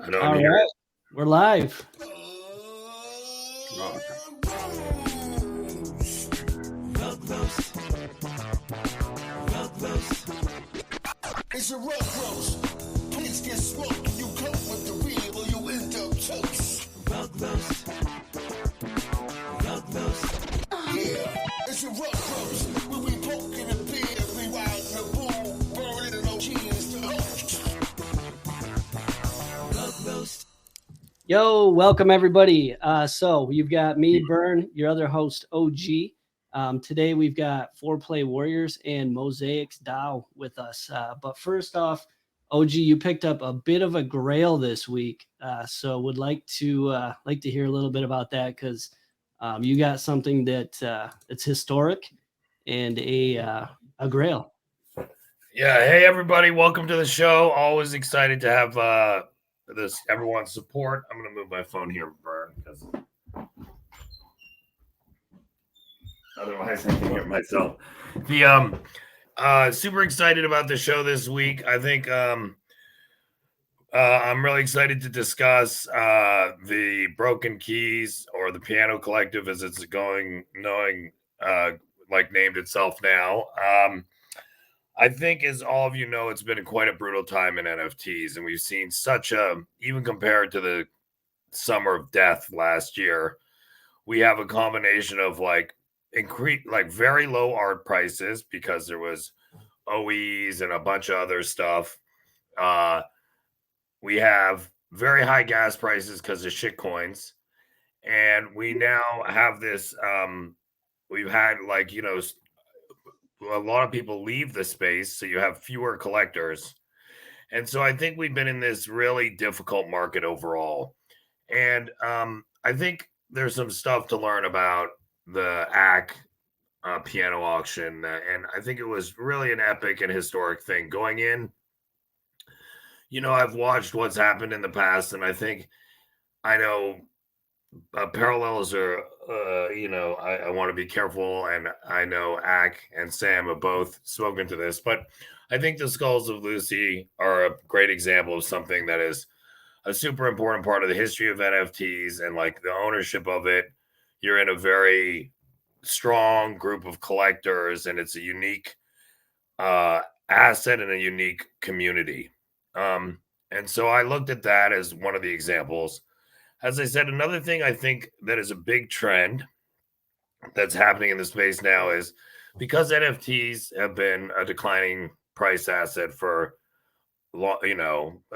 I don't All hear right, it. we're live. Oh, It's a rough roast. Please get smoked. You come with the real or you end up toast. Yeah, it's a rough roast. Where we poking the beer, we riding the bull, burning no cheers to host. Yo, welcome everybody. So you've got me, Bern, your other host, OG. Today we've got Foreplay Warriors and Mosaics Dow with us. But first off, OG, you picked up a bit of a grail this week. So would like to hear a little bit about that because you got something that it's historic and a grail. yeah. Hey, everybody. Welcome to the show. Always excited to have this everyone's support. I'm going to move my phone here, Burn, because otherwise I can hear myself. The super excited about the show this week. I think I'm really excited to discuss the Broken Keys or the Piano Collective as it's uh, named itself now. I think, as all of you know, it's been quite a brutal time in NFTs, and we've seen even compared to the summer of death last year, we have a combination of very low art prices because there was OEs and a bunch of other stuff. Uh, we have very high gas prices because of shit coins, and we now have this. We've had a lot of people leave the space, so you have fewer collectors. And so I think we've been in this really difficult market overall. And I think there's some stuff to learn about the AC piano auction. And I think it was really an epic and historic thing going in. I've watched what's happened in the past, and I think I know parallels are, I want to be careful. And I know Ack and Sam have both spoken to this, but I think the Skulls of Lucy are a great example of something that is a super important part of the history of NFTs and like the ownership of it. You're in a very strong group of collectors, and it's a unique uh, asset and a unique community. Um, and so I looked at that as one of the examples. As I said, another thing I think that is a big trend that's happening in the space now is because NFTs have been a declining price asset for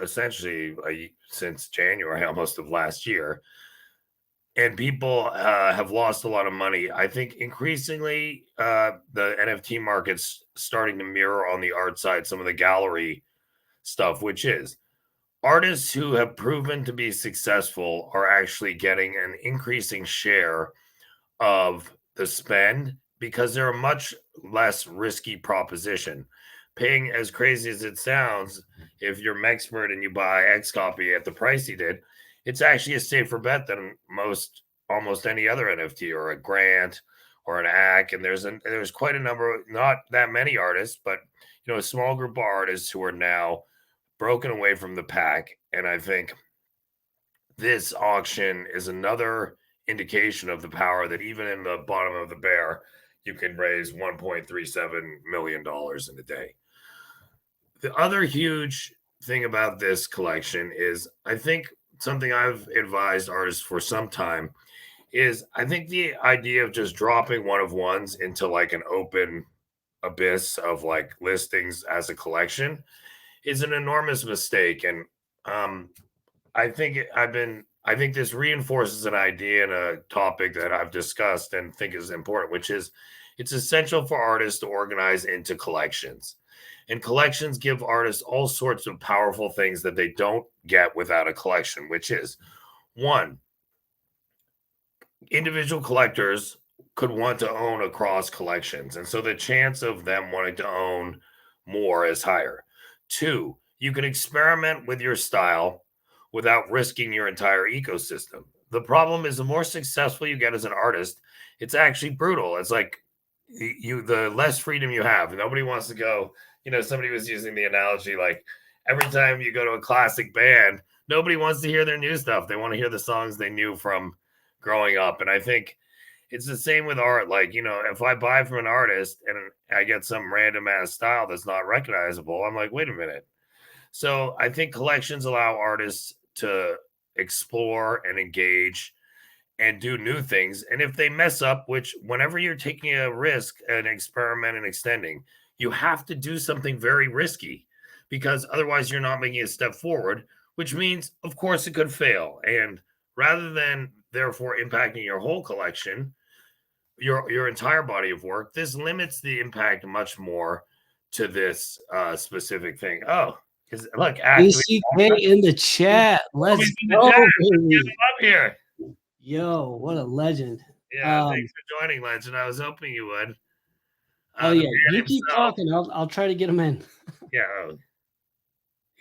essentially since January almost of last year, and people have lost a lot of money. I think increasingly the NFT market's starting to mirror on the art side some of the gallery stuff, which is artists who have proven to be successful are actually getting an increasing share of the spend because they're a much less risky proposition. Paying, as crazy as it sounds, if you're Mexpert and you buy X copy at the price he did, it's actually a safer bet than almost any other NFT or a grant or an act. And there's quite a number, not that many artists, but a small group of artists who are now broken away from the pack. And I think this auction is another indication of the power that even in the bottom of the bear, you can raise $1.37 million in a day. The other huge thing about this collection is I think something I've advised artists for some time is I think the idea of just dropping one of ones into like an open abyss of like listings as a collection is an enormous mistake. And um, I think this reinforces an idea and a topic that I've discussed and think is important, which is it's essential for artists to organize into collections. And collections give artists all sorts of powerful things that they don't get without a collection, which is one, individual collectors could want to own across collections. And so the chance of them wanting to own more is higher. Two, you can experiment with your style without risking your entire ecosystem. The problem is the more successful you get as an artist, it's actually brutal. It's like the less freedom you have. Nobody wants to go, somebody was using the analogy like every time you go to a classic band, nobody wants to hear their new stuff. They want to hear the songs they knew from growing up. And I think it's the same with art. Like, if I buy from an artist and I get some random ass style that's not recognizable, I'm like, wait a minute. So I think collections allow artists to explore and engage and do new things. And if they mess up, which whenever you're taking a risk, an experiment and extending, you have to do something very risky because otherwise you're not making a step forward, which means, of course, it could fail. And rather than therefore impacting your whole collection, your entire body of work, this limits the impact much more to this specific thing. Oh, because look, actually, ACK in the chat. Let's in the go, chat. Let's baby. get him up here. Yo, what a legend. Yeah, thanks for joining, Legend. I was hoping you would. Oh The yeah, man you keep himself. talking. I'll try to get him in. Yeah. You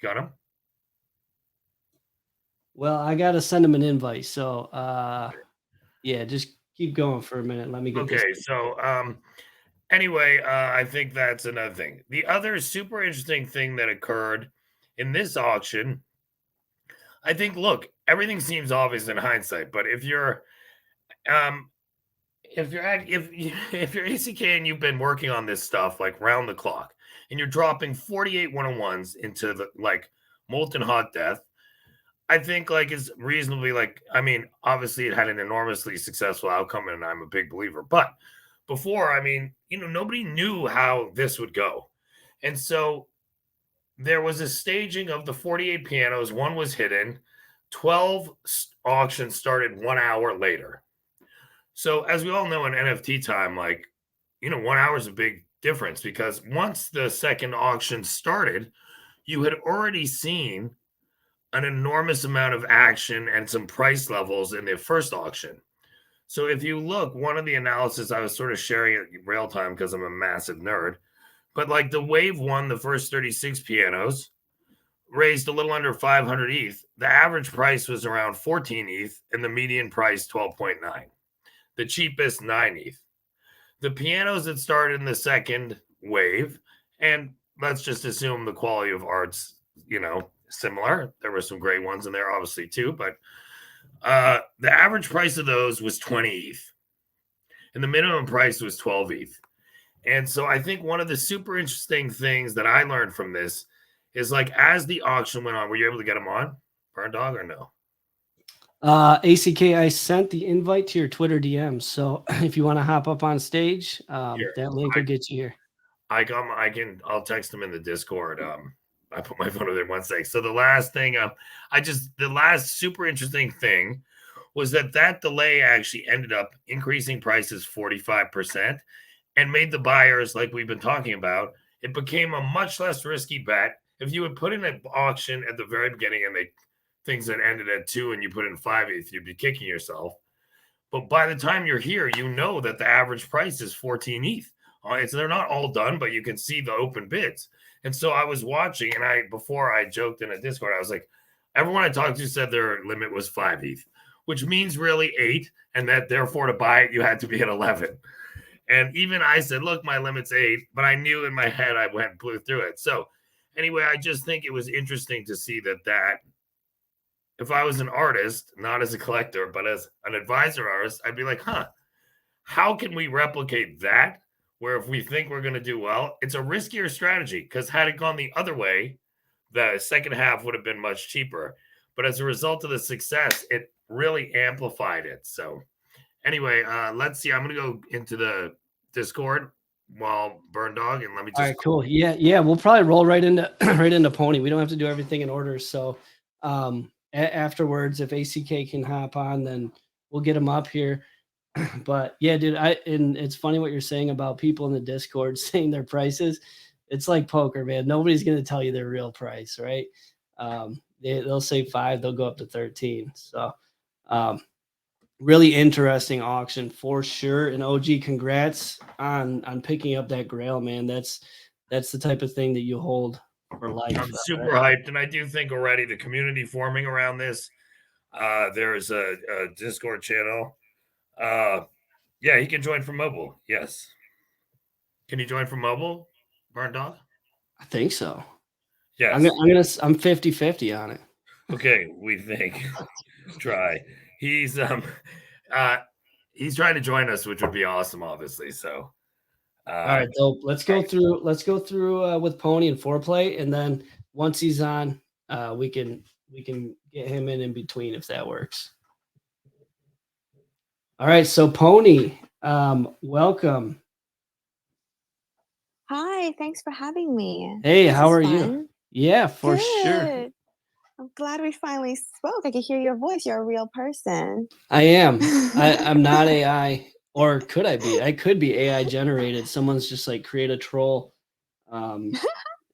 got him? Well, I gotta send him an invite. So yeah, just keep going for a minute. Let me get this. Okay, so anyway, I think that's another thing. The other super interesting thing that occurred in this auction, I think, look, everything seems obvious in hindsight, but if you're if you're ACK and you've been working on this stuff like round the clock and you're dropping 48 101s into the like molten hot death, I think like is reasonably like, I mean, obviously it had an enormously successful outcome and I'm a big believer, but before, I mean, nobody knew how this would go. And so there was a staging of the 48 pianos, one was hidden, 12 auctions started 1 hour later. So as we all know in NFT time, like, 1 hour is a big difference because once the second auction started, you had already seen an enormous amount of action and some price levels in the first auction. So if you look, one of the analysis I was sort of sharing at real time because I'm a massive nerd, but like the wave one, the first 36 pianos raised a little under 500 ETH. The average price was around 14 ETH and the median price 12.9. The cheapest 9 ETH. The pianos that started in the second wave, and let's just assume the quality of art's, similar. There were some great ones in there, obviously, too, but the average price of those was 20 ETH, and the minimum price was 12 ETH. And so I think one of the super interesting things that I learned from this is like as the auction went on, were you able to get them on, Burn Dog, or no? ACK, I sent the invite to your Twitter DM. So if you want to hop up on stage, that link will get you here. I'll text them in the Discord. I put my phone over there 1 second. So the last thing, the last super interesting thing was that delay actually ended up increasing prices 45% and made the buyers, like we've been talking about, it became a much less risky bet. If you would put in an auction at the very beginning and things that ended at 2 and you put in 5 ETH, you'd be kicking yourself. But by the time you're here, that the average price is 14 ETH. They're not all done, but you can see the open bids. And so I was watching, and before I joked in a Discord, I was like, everyone I talked to said their limit was 5 ETH, which means really 8, and that therefore to buy it, you had to be at 11. And even I said, look, my limit's 8, but I knew in my head I went and blew through it. So anyway, I just think it was interesting to see that if I was an artist, not as a collector, but as an advisor artist, I'd be like, how can we replicate that? Where if we think we're going to do well, it's a riskier strategy because had it gone the other way, the second half would have been much cheaper. But as a result of the success, it really amplified it. So anyway, let's see. I'm going to go into the Discord while Burn Dog, and let me just. All right, cool. Yeah. We'll probably roll right into Pony. We don't have to do everything in order. So afterwards, if ACK can hop on, then we'll get him up here. But yeah, dude, and it's funny what you're saying about people in the Discord saying their prices. It's like poker, man. Nobody's going to tell you their real price, right? They'll say 5, they'll go up to 13. So really interesting auction for sure. And OG, congrats on picking up that Grail, man. That's the type of thing that you hold for life. I'm super hyped, and I do think already the community forming around this. There's a Discord channel. Yeah, he can join from mobile. Yes. Can he join from mobile, Burn Dog? I think so. Yes. I'm 50-50 on it. Okay, we think. Try. He's trying to join us, which would be awesome, obviously. So All right, dope. Let's go through with Pony and foreplay, and then once he's on, we can get him in between if that works. All right, so Pony, welcome. Hi, thanks for having me. Hey, This how is are you? fun. Yeah, for sure. Good. I'm glad we finally spoke. I can hear your voice. You're a real person. I am. I'm not AI, or could I be? I could be AI generated. Someone's just like create a troll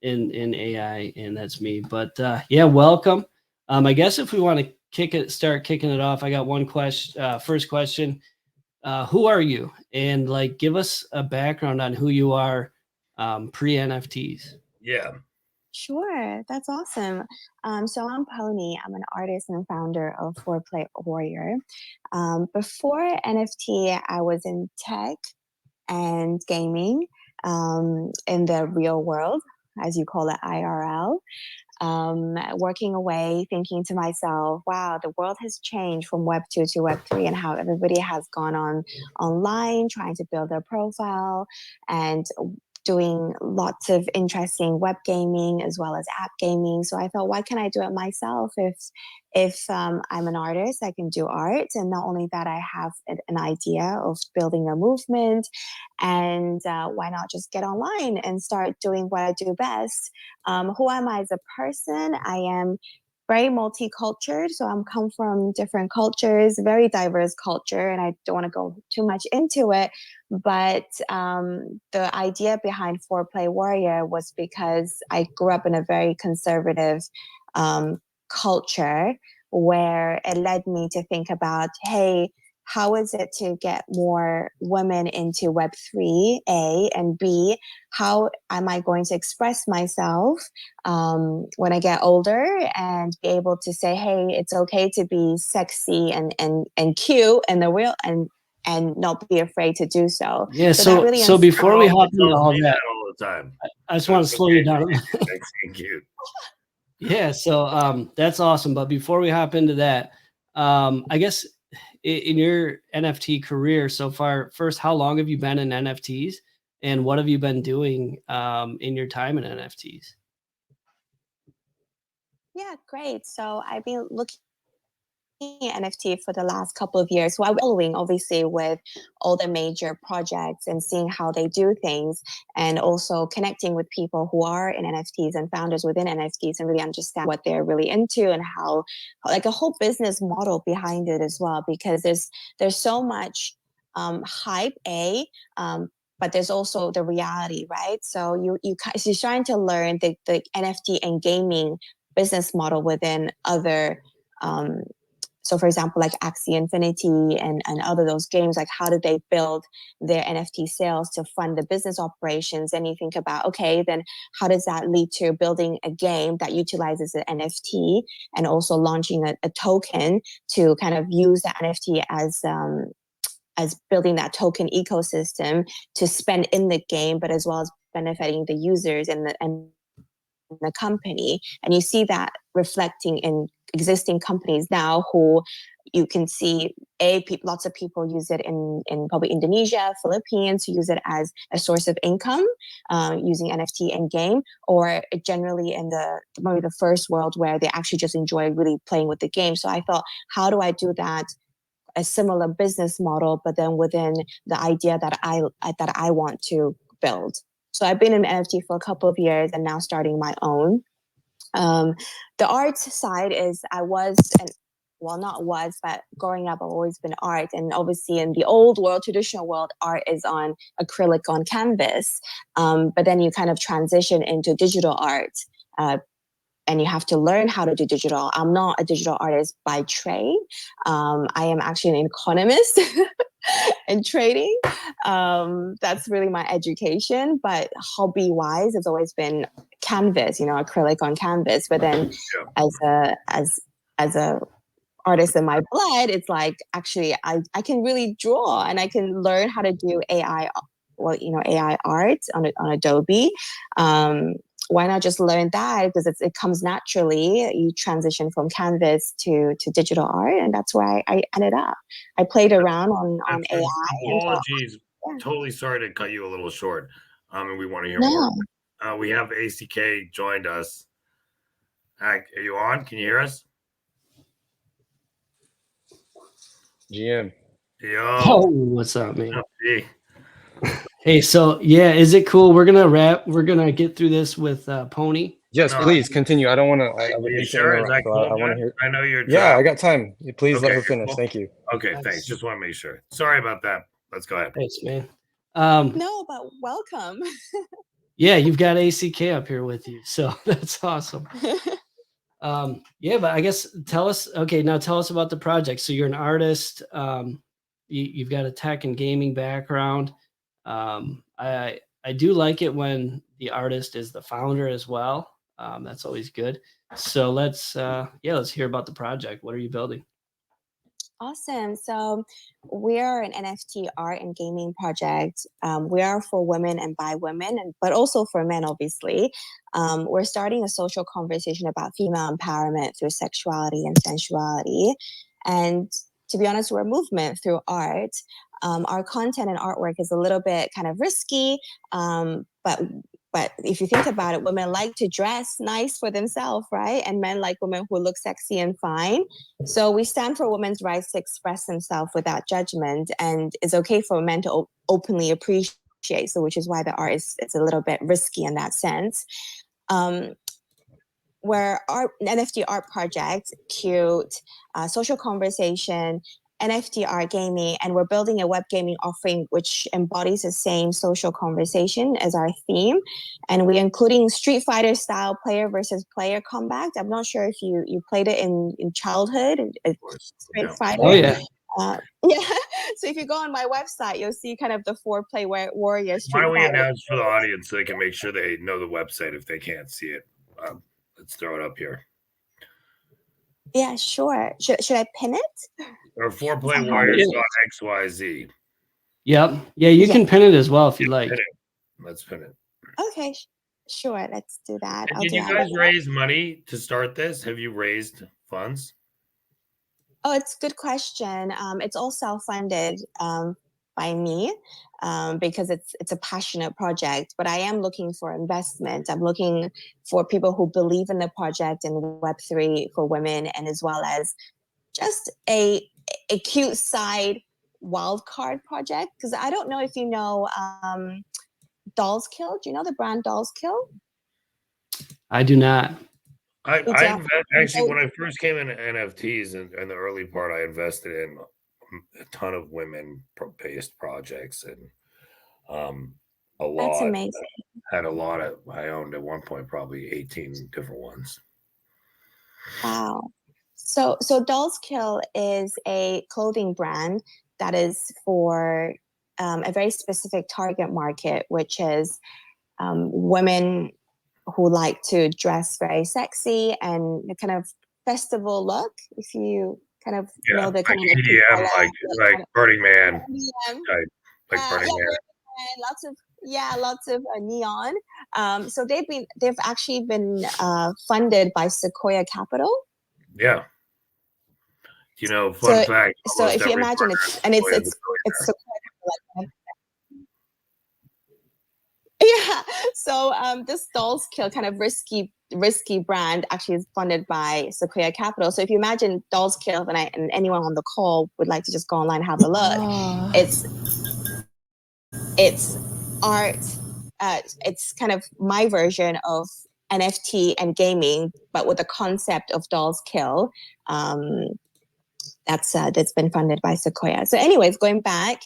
in AI, and that's me. But yeah, welcome. I guess if we want to start kicking it off, I got one question. First question: who are you? And like, give us a background on who you are pre NFTs. yeah. Sure, that's awesome. So I'm Pony. I'm an artist and founder of Foreplay Warrior. Before NFT, I was in tech and gaming in the real world, as you call it, IRL. Working away, thinking to myself, wow, the world has changed from Web 2 to Web 3 and how everybody has gone on online trying to build their profile and doing lots of interesting web gaming as well as app gaming. So I thought, why can't I do it myself? If I'm an artist, I can do art. And not only that, I have an idea of building a movement. And why not just get online and start doing what I do best? Who am I as a person? I am very multicultural. So I'm come from different cultures, very diverse culture, and I don't want to go too much into it. But the idea behind Foreplay Warrior was because I grew up in a very conservative culture where it led me to think about, hey, how is it to get more women into Web3, A, and B, how am I going to express myself when I get older and be able to say, hey, it's okay to be sexy and cute and the real and not be afraid to do so. Yeah. So that really So before we Carl hop into tells all me that, all the time. I just want to slow you down. Sexy and cute. Yeah, so that's awesome. But before we hop into that, I guess in your NFT career so far, first, how long have you been in NFTs, and what have you been doing in your time in NFTs? Yeah, great. So I've been looking at NFT for the last couple of years. So I'm following obviously with all the major projects and seeing how they do things, and also connecting with people who are in NFTs and founders within NFTs and really understand what they're really into and how like a whole business model behind it as well, because there's so much hype, but there's also the reality, right? So you're trying to learn the NFT and gaming business model within other so for example, like Axie Infinity and other those games, like how do they build their NFT sales to fund the business operations? And you think about, okay, then how does that lead to building a game that utilizes an NFT and also launching a token to kind of use the NFT as building that token ecosystem to spend in the game, but as well as benefiting the users and the company. And you see that reflecting in existing companies now who you can see lots of people use it in probably Indonesia, Philippines, who use it as a source of income using NFT in game, or generally in maybe the first world where they actually just enjoy really playing with the game. So I thought, how do I do that? A similar business model, but then within the idea that I want to build. So I've been in NFT for a couple of years and now starting my own. The art side is not was, but growing up, I've always been art. And obviously in the old world, traditional world, art is on acrylic on canvas. But then you kind of transition into digital art. And you have to learn how to do digital. I'm not a digital artist by trade. I am actually an economist in trading. That's really my education. But hobby-wise, it's always been canvas, acrylic on canvas. But then, as a artist in my blood, it's like actually I can really draw and I can learn how to do AI art on Adobe. why not just learn that, because it comes naturally. You transition from canvas to digital art, and that's where I ended up. I played around on AI. And Apologies. yeah. Totally sorry to cut you a little short. And we want to hear No. more. We have ACK joined us. Are you on? Can you hear us? GM. Yo. Oh, what's up, man? Hey. Hey, so yeah, is it cool? We're gonna get through this with Pony. Yes, No. please continue. I don't want to. I Are would you hate to sure? Is interrupt. that So cool, I want to man? hear. I know you're. Yeah, I got time. Please let Okay, her finish. cool. Thank you. Okay, Nice. thanks. Just want to make sure. Sorry about that. Let's go ahead. Thanks, man. No, but welcome. Yeah, you've got ACK up here with you, so that's awesome. Yeah, but I guess tell us. Okay, now tell us about the project. So you're an artist. You've got a tech and gaming background. I do like it when the artist is the founder as well. That's always good. So let's hear about the project. What are you building? Awesome. So we are an NFT art and gaming project. We are for women and by women, but also for men, obviously. We're starting a social conversation about female empowerment through sexuality and sensuality. And to be honest, we're a movement through art. Our content and artwork is a little bit kind of risky, but if you think about it, women like to dress nice for themselves, right? And men like women who look sexy and fine. So we stand for women's rights to express themselves without judgment, and it's okay for men to openly appreciate. So, which is why the art is a little bit risky in that sense. Where our NFT art project, cute, social conversation, NFT art gaming, and we're building a web gaming offering which embodies the same social conversation as our theme. And we're including Street Fighter style player versus player combat. I'm not sure if you played it in childhood, Street Fighter. Oh yeah. Yeah. So if you go on my website, you'll see kind of the 4-play warrior Street Why don't we Fighter. announce for the audience so they can make sure they know the website if they can't see it? Let's throw it up here. Yeah, sure. Should I pin it? Or 4-play warriors on XYZ. Yep. Yeah, you can pin it as well if you like. Let's pin it. Okay, sure. Let's do that. Did you guys raise money to start this? Have you raised funds? Oh, it's a good question. It's all self-funded by me because it's a passionate project. But I am looking for investment. I'm looking for people who believe in the project and Web3 for women, and as well as just a cute side wildcard project. Because I don't know if you know Dolls Kill. Do you know the brand Dolls Kill? I do not. Actually, when I first came into NFTs in the early part, I invested in a ton of women-based projects and a lot. That's amazing. Had a lot of. I owned at one point probably 18 different ones. Wow. So Dolls Kill is a clothing brand that is for a very specific target market, which is women who like to dress very sexy and the kind of festival look. If you kind of know the kind of EDM, like Burning Man, like Burning Man. Lots of neon. So they've actually been funded by Sequoia Capital. Yeah. You know, fun fact. So if you imagine it's Sequoia. Yeah. So this Dolls Kill kind of risky brand actually is funded by Sequoia Capital. So if you imagine Dolls Kill, and anyone on the call would like to just go online and have a look, it's art. It's kind of my version of NFT and gaming, but with the concept of Dolls Kill. That's been funded by Sequoia. So anyways, going back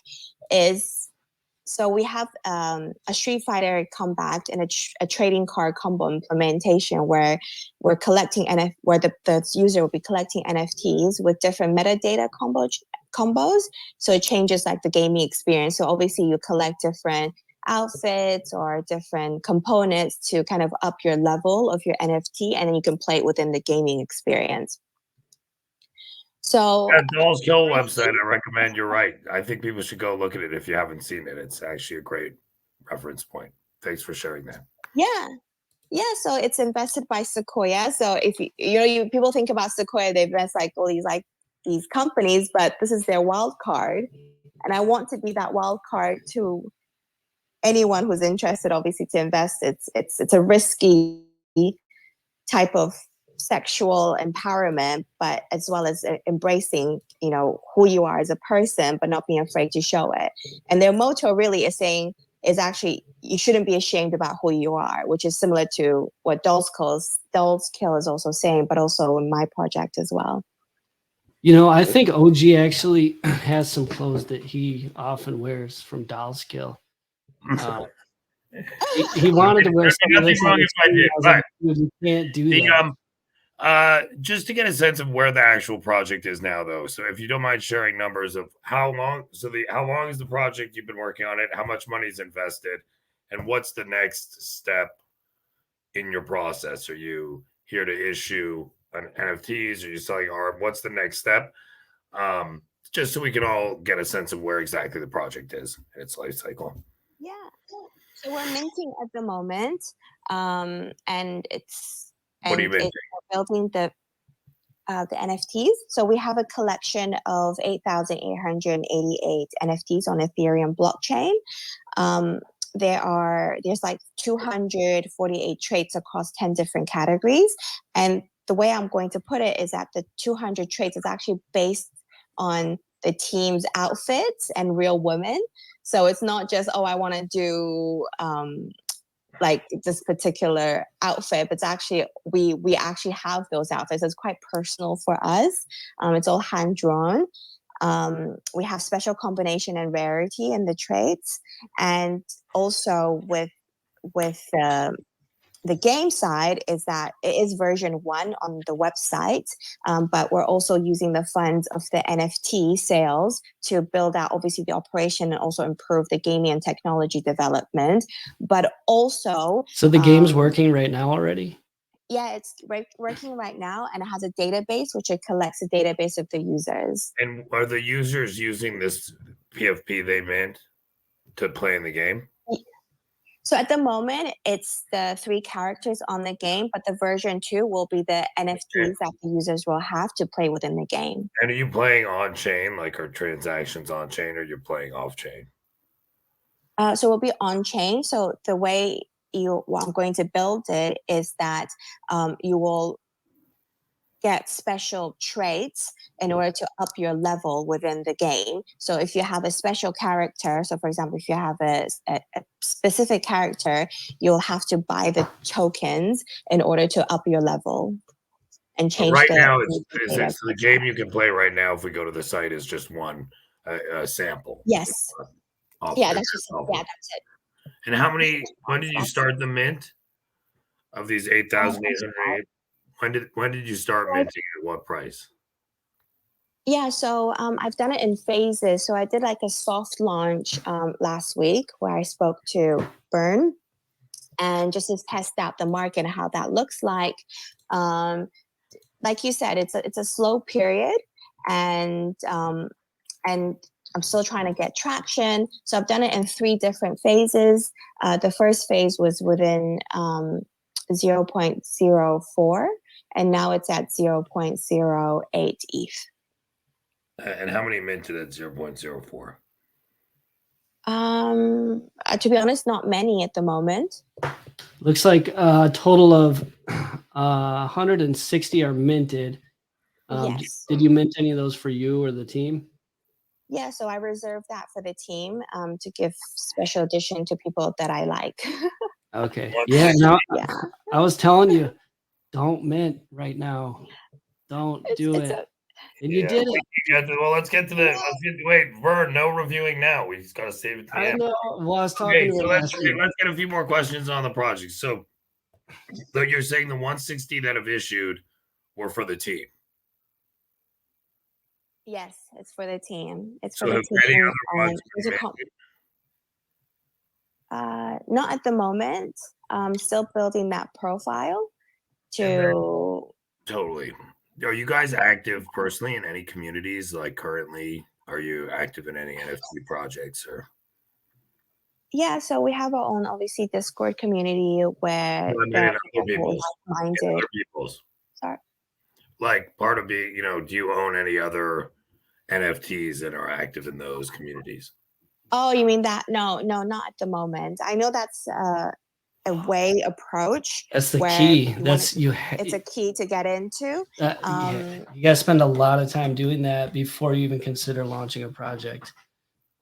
so we have a Street Fighter combat and a trading card combo implementation where we're collecting where the user will be collecting NFTs with different metadata combos. So it changes like the gaming experience. So obviously you collect different outfits or different components to kind of up your level of your NFT, and then you can play it within the gaming experience. So that Dolls Kill website, I recommend. You're right. I think people should go look at it if you haven't seen it. It's actually a great reference point. Thanks for sharing that. Yeah. Yeah, so it's invested by Sequoia. So if you people think about Sequoia, they invest like all these companies, but this is their wild card, and I want to be that wild card to anyone who's interested, obviously, to invest. It's a risky type of sexual empowerment, but as well as embracing, who you are as a person, but not being afraid to show it. And their motto really is actually you shouldn't be ashamed about who you are, which is similar to what Dolls Kill is also saying, but also in my project as well. I think OG actually has some clothes that he often wears from Doll's Kill. He wanted to wear some of Nothing this. wrong if I did, was but like, dude, you can't do that. just to get a sense of where the actual project is now, though. So if you don't mind sharing numbers of how long is the project you've been working on it, how much money is invested, and what's the next step in your process? Are you here to issue an NFTs? Are you selling art? What's the next step? Just so we can all get a sense of where exactly the project is in its life cycle. Yeah. So we're minting at the moment, and What are you minting? we're building the NFTs. So we have a collection of 8,888 NFTs on Ethereum blockchain. There's like 248 traits across 10 different categories. And the way I'm going to put it is that the 200 traits is actually based on the team's outfits and real women. So it's not just, I want to do like this particular outfit, but it's actually we actually have those outfits. It's quite personal for us. It's all hand drawn. We have special combination and rarity in the traits, and also with the game side is that it is version 1 on the website, but we're also using the funds of the NFT sales to build out obviously the operation and also improve the gaming and technology development. But also, so the game's working right now already? Yeah, it's working right now, and it has a database which it collects a database of the users. And are the users using this PFP they mint to play in the game? So at the moment, it's the 3 characters on the game, but the version 2 will be the NFTs that the users will have to play within the game. And are you playing on chain, like are transactions on chain, or you're playing off chain? So we'll be on chain. So the way I'm going to build it is that you will get special traits in order to up your level within the game. So if you have a special character, so for example, if you have a specific character, you'll have to buy the tokens in order to up your level and change. Right now, the game you can play right now. If we go to the site, is just one sample. Yes. Yeah, that's it. And how many? When did you start the mint of these 8,808? When did you start minting? At what price? Yeah, so I've done it in phases. So I did like a soft launch last week where I spoke to Bern and just to test out the market and how that looks like. Like you said, it's a slow period, and I'm still trying to get traction. So I've done it in 3 different phases. The first phase was within 0.04, and now it's at 0.08 ETH. And how many minted at 0.04? To be honest, not many at the moment. Looks like a total of 160 are minted. Yes. Did you mint any of those for you or the team? Yeah, so I reserved that for the team to give special edition to people that I like. Okay. Yeah. No, Yeah. I was telling you, don't mint right now. Don't do it. And you did it. Well, let's get to the. Wait, Vern, no reviewing now. We just got to save it to the end. I know. Well, I was talking to let's get a few more questions on the project. So, you're saying the 160 that have issued were for the team? Yes, it's for the team. It's So for the have team. any other ones been not at the moment. Still building that profile to. Totally. Are you guys active personally in any communities? Like currently, are you active in any NFT projects or? Yeah, so we have our own, obviously, Discord community where No, I mean, there are other people who are people's. like-minded. Other people's. Sorry. Like part of being, do you own any other NFTs that are active in those communities? Oh, you mean that? No, not at the moment. I know that's a way approach That's the where key. you That's wanna, it's a key to get into. yeah, you got to spend a lot of time doing that before you even consider launching a project.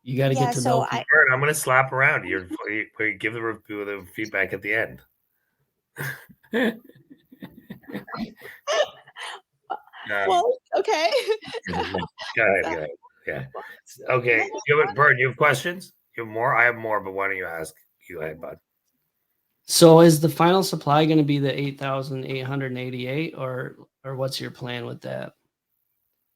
You got to Yeah, get to so know people. Bern, I'm going to slap around. You give the feedback at the end. well, okay. Go ahead. Yeah. Okay. Bern, you have questions? You have more? I have more, but why don't you ask? You go ahead, bud. So is the final supply going to be the 8,888 or what's your plan with that?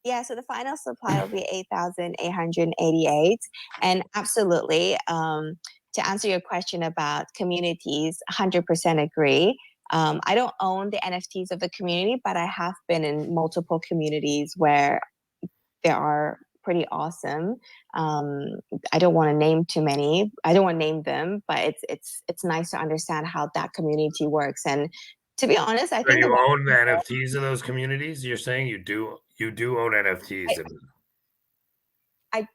Yeah, so the final supply will be 8,888. And absolutely, to answer your question about communities, 100% agree. I don't own the NFTs of the community, but I have been in multiple communities where they are pretty awesome. I don't want to name too many. I don't want to name them, but it's nice to understand how that community works. And to be honest, I So think a you lot own the NFTs of those communities? You're saying you do own NFTs and I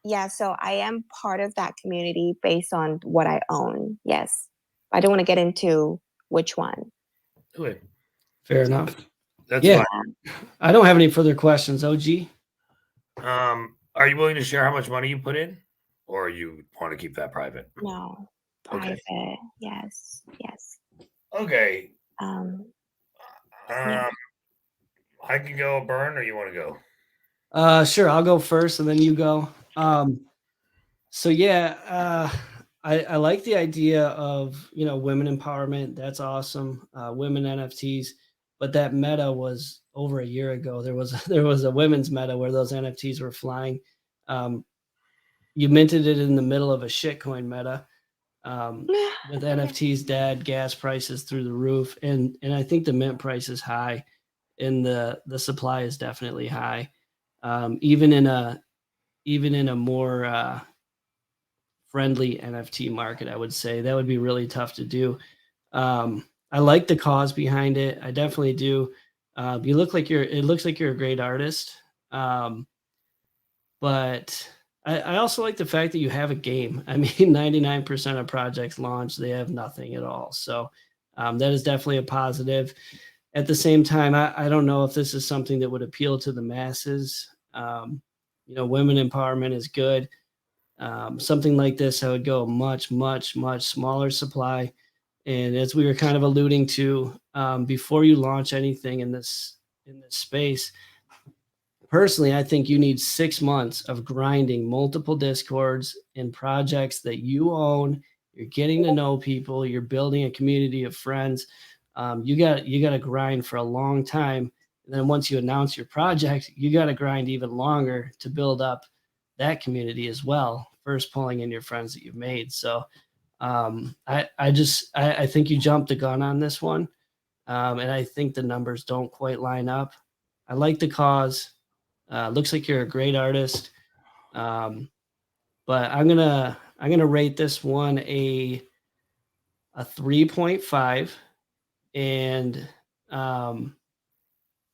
yeah, so I am part of that community based on what I own. Yes. I don't want to get into which one. good. Fair enough. That's Yeah. fine. I don't have any further questions. OG. Are you willing to share how much money you put in, or you want to keep that private? No. Okay. Private. Yes. Yes. Okay. Yeah. I can go, Bern, or you want to go? Sure, I'll go first and then you go. So yeah, I like the idea of women empowerment. That's awesome. Women NFTs, but that meta was over a year ago. There was there was a women's meta where those NFTs were flying. You minted it in the middle of a shitcoin meta. With NFTs dead, gas prices through the roof, and I think the mint price is high, and the supply is definitely high. Even in a more friendly NFT market, I would say that would be really tough to do. I like the cause behind it. I definitely do. It looks like you're a great artist. But I also like the fact that you have a game. I mean, 99% of projects launch, they have nothing at all. So that is definitely a positive. At the same time, I don't know if this is something that would appeal to the masses. Women empowerment is good. Something like this, I would go much, much, much smaller supply. And as we were kind of alluding to, before you launch anything in this space, personally, I think you need 6 months of grinding multiple discords and projects that you own. You're getting to know people. You're building a community of friends. You got to grind for a long time. And then once you announce your project, you got to grind even longer to build up that community as well. First, pulling in your friends that you've made. So I think you jumped the gun on this one, and I think the numbers don't quite line up. I like the cause. Looks like you're a great artist. But I'm gonna rate this one a 3.5. And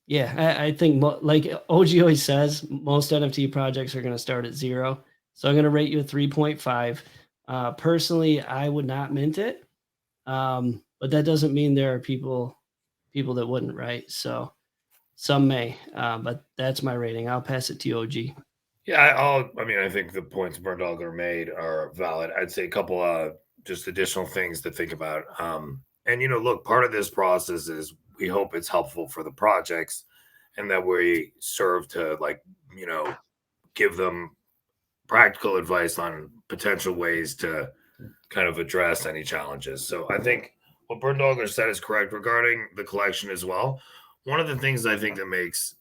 yeah, I think like OG always says, most NFT projects are gonna start at 0. So I'm gonna rate you a 3.5. Personally, I would not mint it. But that doesn't mean there are people that wouldn't, right? So some may, but that's my rating. I'll pass it to you, OG. Yeah, I think the points Berndogler made are valid. I'd say a couple just additional things to think about. And look, part of this process is we hope it's helpful for the projects, and that we serve to give them practical advice on potential ways to kind of address any challenges. So I think what Berndogler said is correct regarding the collection as well. One of the things I think that makes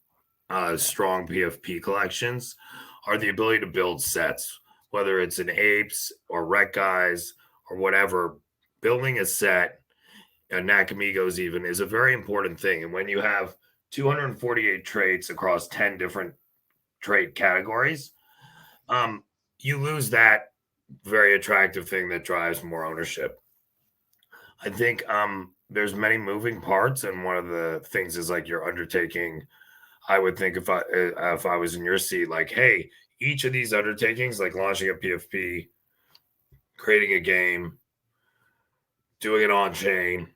strong PFP collections are the ability to build sets, whether it's an apes or rec guys or whatever. Building a set, Nakamigos even, is a very important thing. And when you have 248 traits across 10 different trait categories, you lose that very attractive thing that drives more ownership. I think there's many moving parts, and one of the things is like your undertaking. I would think if I was in your seat, like, hey, each of these undertakings, like launching a PFP, creating a game, doing it on chain,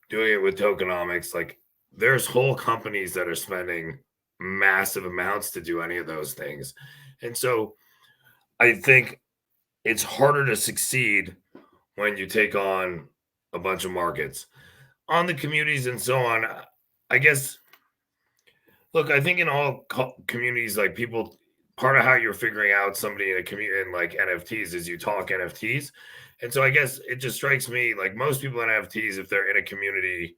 doing it with tokenomics, like there's whole companies that are spending massive amounts to do any of those things. And so I think it's harder to succeed when you take on a bunch of markets on the communities and so on. I guess, look, I think in all communities, like people, part of how you're figuring out somebody in a community in like NFTs is you talk NFTs. And so I guess it just strikes me like most people in NFTs, if they're in a community,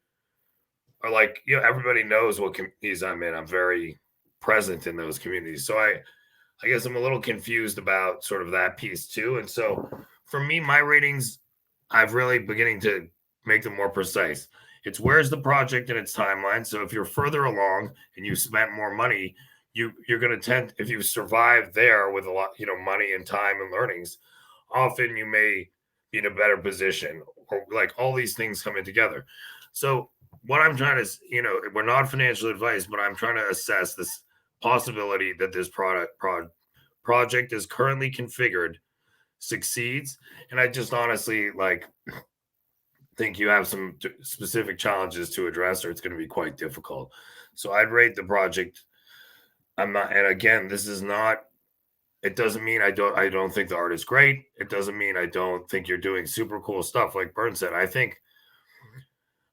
are like, everybody knows what communities I'm in. I'm very present in those communities. So I guess I'm a little confused about sort of that piece too. And so for me, my ratings, I've really beginning to make them more precise. It's where's the project in its timeline. So if you're further along and you spent more money, you're going to tend, if you survive there with a lot, money and time and learnings, often you may be in a better position, or like all these things coming together. So what I'm trying to, we're not financial advice, but I'm trying to assess this possibility that this project is currently configured succeeds. And I just honestly think you have some specific challenges to address, or it's going to be quite difficult. So I'd rate the project. I'm not, and again, this is not, it doesn't mean I don't think the art is great. It doesn't mean I don't think you're doing super cool stuff. Like Bern said,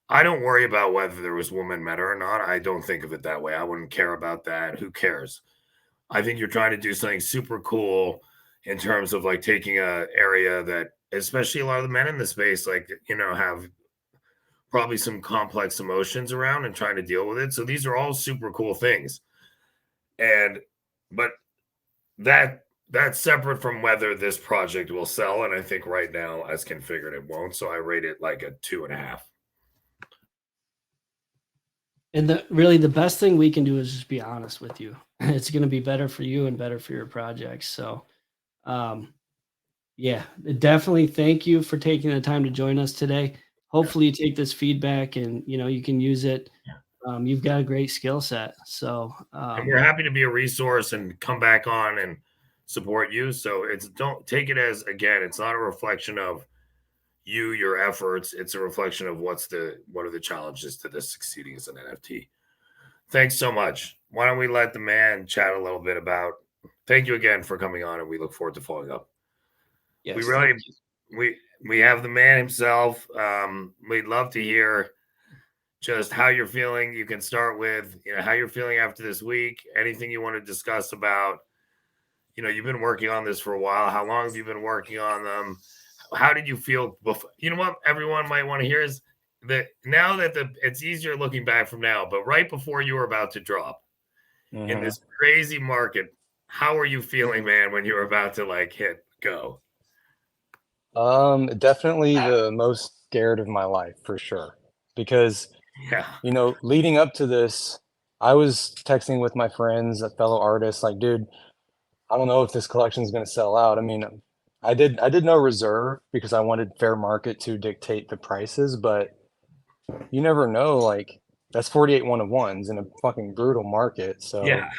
I don't worry about whether there was woman meta or not. I don't think of it that way. I wouldn't care about that. Who cares? I think you're trying to do something super cool in terms of like taking a area that, especially a lot of the men in the space, like, have probably some complex emotions around and trying to deal with it. So these are all super cool things. But that's separate from whether this project will sell. And I think right now, as configured, it won't. So I rate it like a 2.5. And the best thing we can do is just be honest with you. It's going to be better for you and better for your projects. So, yeah, definitely thank you for taking the time to join us today. Hopefully you take this feedback and, you can use it. You've got a great skill set. So, and we're happy to be a resource and come back on and support you. So don't take it as, again, it's not a reflection of your efforts. It's a reflection of what are the challenges to this succeeding as an NFT. Thanks so much. Why don't we let the man chat a little bit about, thank you again for coming on, and we look forward to following up. yes, we have the man himself. We'd love to hear just how you're feeling. You can start with, how you're feeling after this week, anything you want to discuss about, you've been working on this for a while. How long have you been working on them? How did you feel before? You know what everyone might want to hear is that now that it's easier looking back from now, but right before you were about to drop in this crazy market, how are you feeling, man, when you were about to hit go? Definitely the most scared of my life for sure. Because, leading up to this, I was texting with my friends, a fellow artist, like, dude, I don't know if this collection is going to sell out. I mean, I did no reserve because I wanted fair market to dictate the prices, but you never know. Like, that's 48 1-of-1s in a fucking brutal market. So Yeah.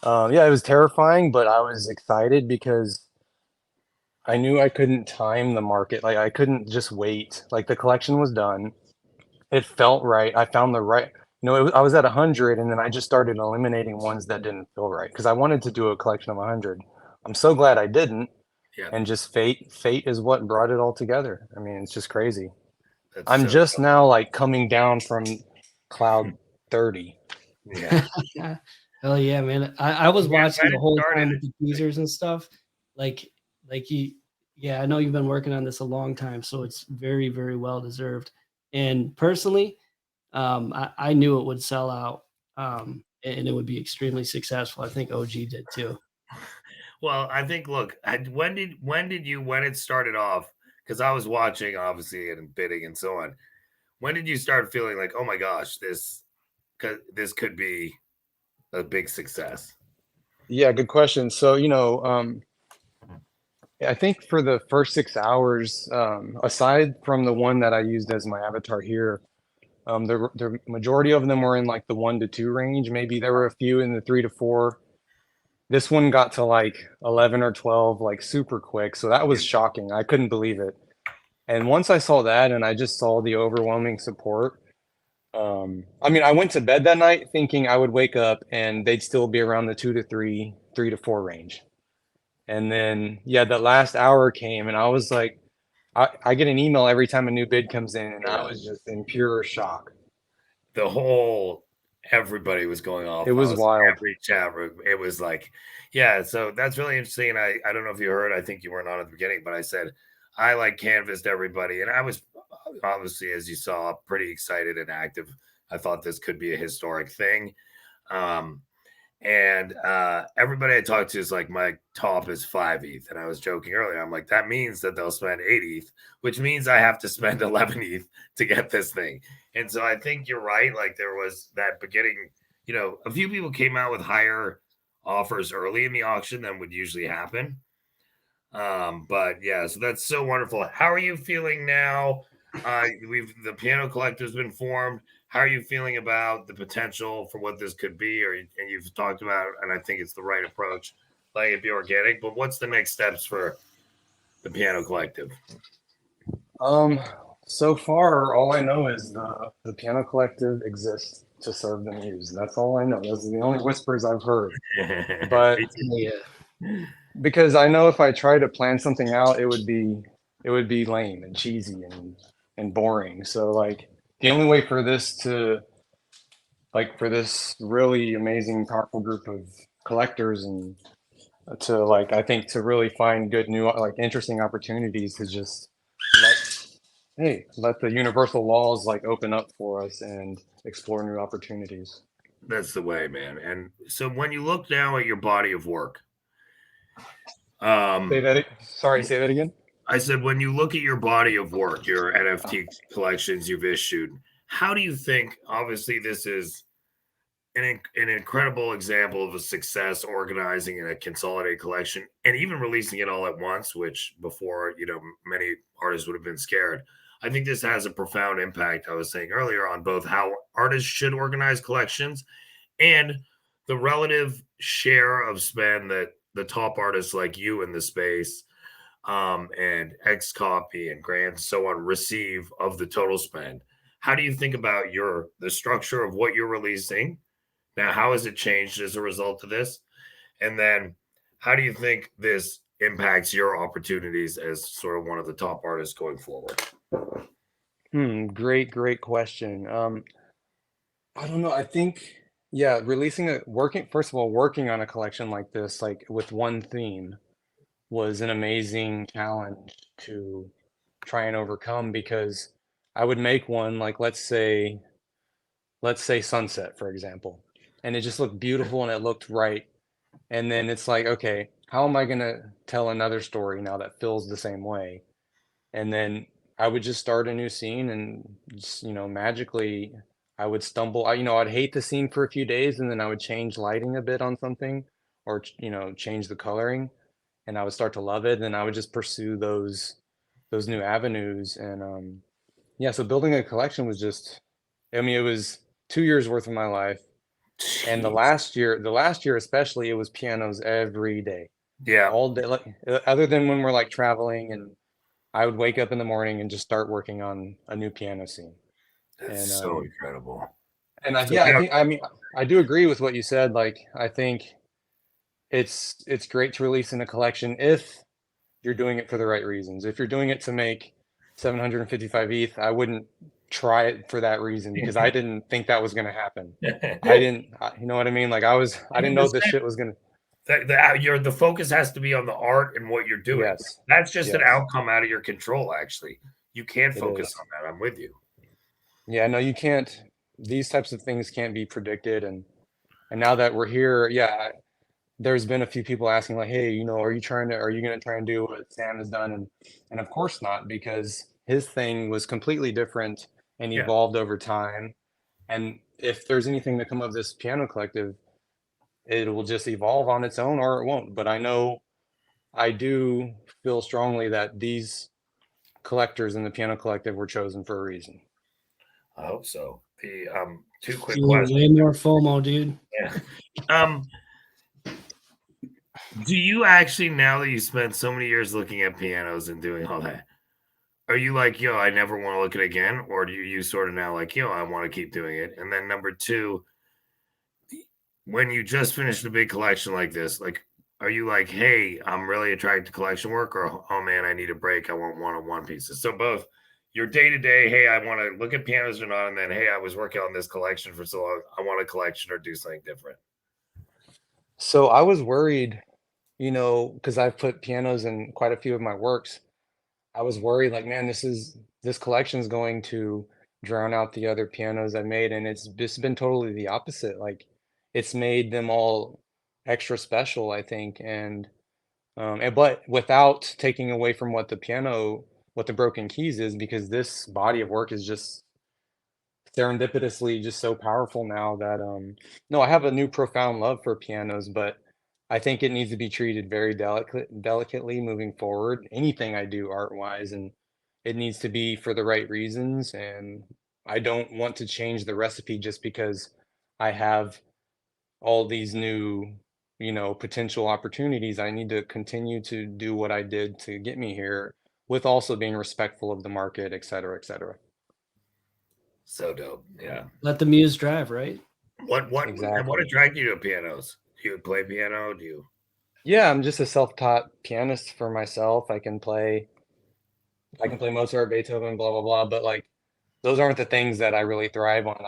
It was terrifying, but I was excited because I knew I couldn't time the market. Like, I couldn't just wait. Like, the collection was done. It felt right. I found the right, I was at 100, and then I just started eliminating ones that didn't feel right because I wanted to do a collection of 100. I'm so glad I didn't. Yeah. And just fate is what brought it all together. I mean, it's just crazy. That's I'm so just cool. now coming down from cloud 30. Yeah. Hell yeah, man. I was watching when the it whole started, time with the teasers and stuff. I know you've been working on this a long time, so it's very, very well deserved. And personally, I knew it would sell out, and it would be extremely successful. I think OG did too. Well, I think, look, when it started off, because I was watching obviously and bidding and so on. When did you start feeling like, oh my gosh, this could be a big success? Yeah, good question. So, I think for the first 6 hours, aside from the one that I used as my avatar here, the majority of them were in like the 1 to 2 range. Maybe there were a few in the 3 to 4. This one got to like 11 or 12, like super quick. So that was shocking. I couldn't believe it. And once I saw that and I just saw the overwhelming support, I mean, I went to bed that night thinking I would wake up and they'd still be around the 2 to 3, 3 to 4 range. And then, yeah, that last hour came and I was like, I get an email every time a new bid comes in, and I was just in pure shock. Everybody was going off. It was wild. Every chat room. It was like, yeah. So that's really interesting. I don't know if you heard. I think you weren't on at the beginning, but I said I like canvassed everybody, and I was obviously, as you saw, pretty excited and active. I thought this could be a historic thing. And everybody I talked to is like, my top is 5 ETH. And I was joking earlier. I'm like, that means that they'll spend 8 ETH, which means I have to spend 11 ETH to get this thing. And so I think you're right. Like, there was that beginning, a few people came out with higher offers early in the auction than would usually happen. But yeah, so that's so wonderful. How are you feeling now? The piano collective's been formed. How are you feeling about the potential for what this could be? And you've talked about, and I think it's the right approach, letting it be organic. But what's the next steps for the piano collective? So far, all I know is the piano collective exists to serve the muse. That's all I know. Those are the only whispers I've heard. But because I know if I try to plan something out, it would be lame and cheesy and boring. So like the only way for this really amazing, powerful group of collectors and to I think to really find good new interesting opportunities to just let the universal laws open up for us and explore new opportunities. That's the way, man. And so when you look now at your body of work, say that again. I said, when you look at your body of work, your NFT collections you've issued, how do you think, obviously this is an incredible example of a success organizing in a consolidated collection and even releasing it all at once, which before, many artists would have been scared. I think this has a profound impact, I was saying earlier, on both how artists should organize collections and the relative share of spend that the top artists like you in the space and X Copy and Grant and so on receive of the total spend. How do you think about the structure of what you're releasing? Now, how has it changed as a result of this? And then how do you think this impacts your opportunities as sort of one of the top artists going forward? Great question. I don't know. I think, working on a collection like this, with one theme, was an amazing challenge to try and overcome, because I would make one let's say sunset, for example, and it just looked beautiful and it looked right. And then it's like, okay, how am I going to tell another story now that feels the same way? And then I would just start a new scene and just, magically I would stumble. I'd hate the scene for a few days and then I would change lighting a bit on something or, change the coloring, and I would start to love it. And I would just pursue those new avenues. And so building a collection was just, it was 2 years worth of my life. And the last year especially, it was pianos every day. Yeah. All day, other than when we're traveling, and I would wake up in the morning and just start working on a new piano scene. That's so incredible. And I do agree with what you said. I think it's great to release in a collection if you're doing it for the right reasons. If you're doing it to make 755 ETH, I wouldn't try it for that reason, because I didn't think that was going to happen. You know what I mean? I didn't know this shit was going to. The focus has to be on the art and what you're doing. Yes. That's just an outcome out of your control, actually. You can't focus on that. I'm with you. Yeah, no, you can't. These types of things can't be predicted. And now that we're here, there's been a few people asking hey, are you going to try and do what Sam has done? And of course not, because his thing was completely different and evolved over time. And if there's anything to come of this piano collective, it will just evolve on its own, or it won't. But I know I do feel strongly that these collectors in the piano collective were chosen for a reason. I hope so. The two quick Dude, questions. way more FOMO, dude. Yeah. Do you actually, now that you spent so many years looking at pianos and doing all that, are you like, yo, I never want to look at it again? Or do you sort of now like, yo, I want to keep doing it? And then number two, when you just finished a big collection like this, like, are you like, hey, I'm really attracted to collection work, or oh man, I need a break. I want one-on-one pieces. So both your day-to-day, hey, I want to look at pianos or not, and then hey, I was working on this collection for so long, I want a collection or do something different. So I was worried, because I've put pianos in quite a few of my works. I was worried, like, man, this collection is going to drown out the other pianos I made, and it's just been totally the opposite. Like, it's made them all extra special, I think, but without taking away from what the Broken Keys is, because this body of work is just serendipitously just so powerful now that no, I have a new profound love for pianos, but I think it needs to be treated very delicately moving forward. Anything I do art wise, and it needs to be for the right reasons. And I don't want to change the recipe just because I have all these new, potential opportunities. I need to continue to do what I did to get me here with also being respectful of the market, et cetera, et cetera. So dope. Yeah. Let the muse drive, right? What Exactly. attracted you to pianos? Do you play piano? Do you? Yeah, I'm just a self-taught pianist for myself. I can play Mozart, Beethoven, blah blah blah, but like those aren't the things that I really thrive on.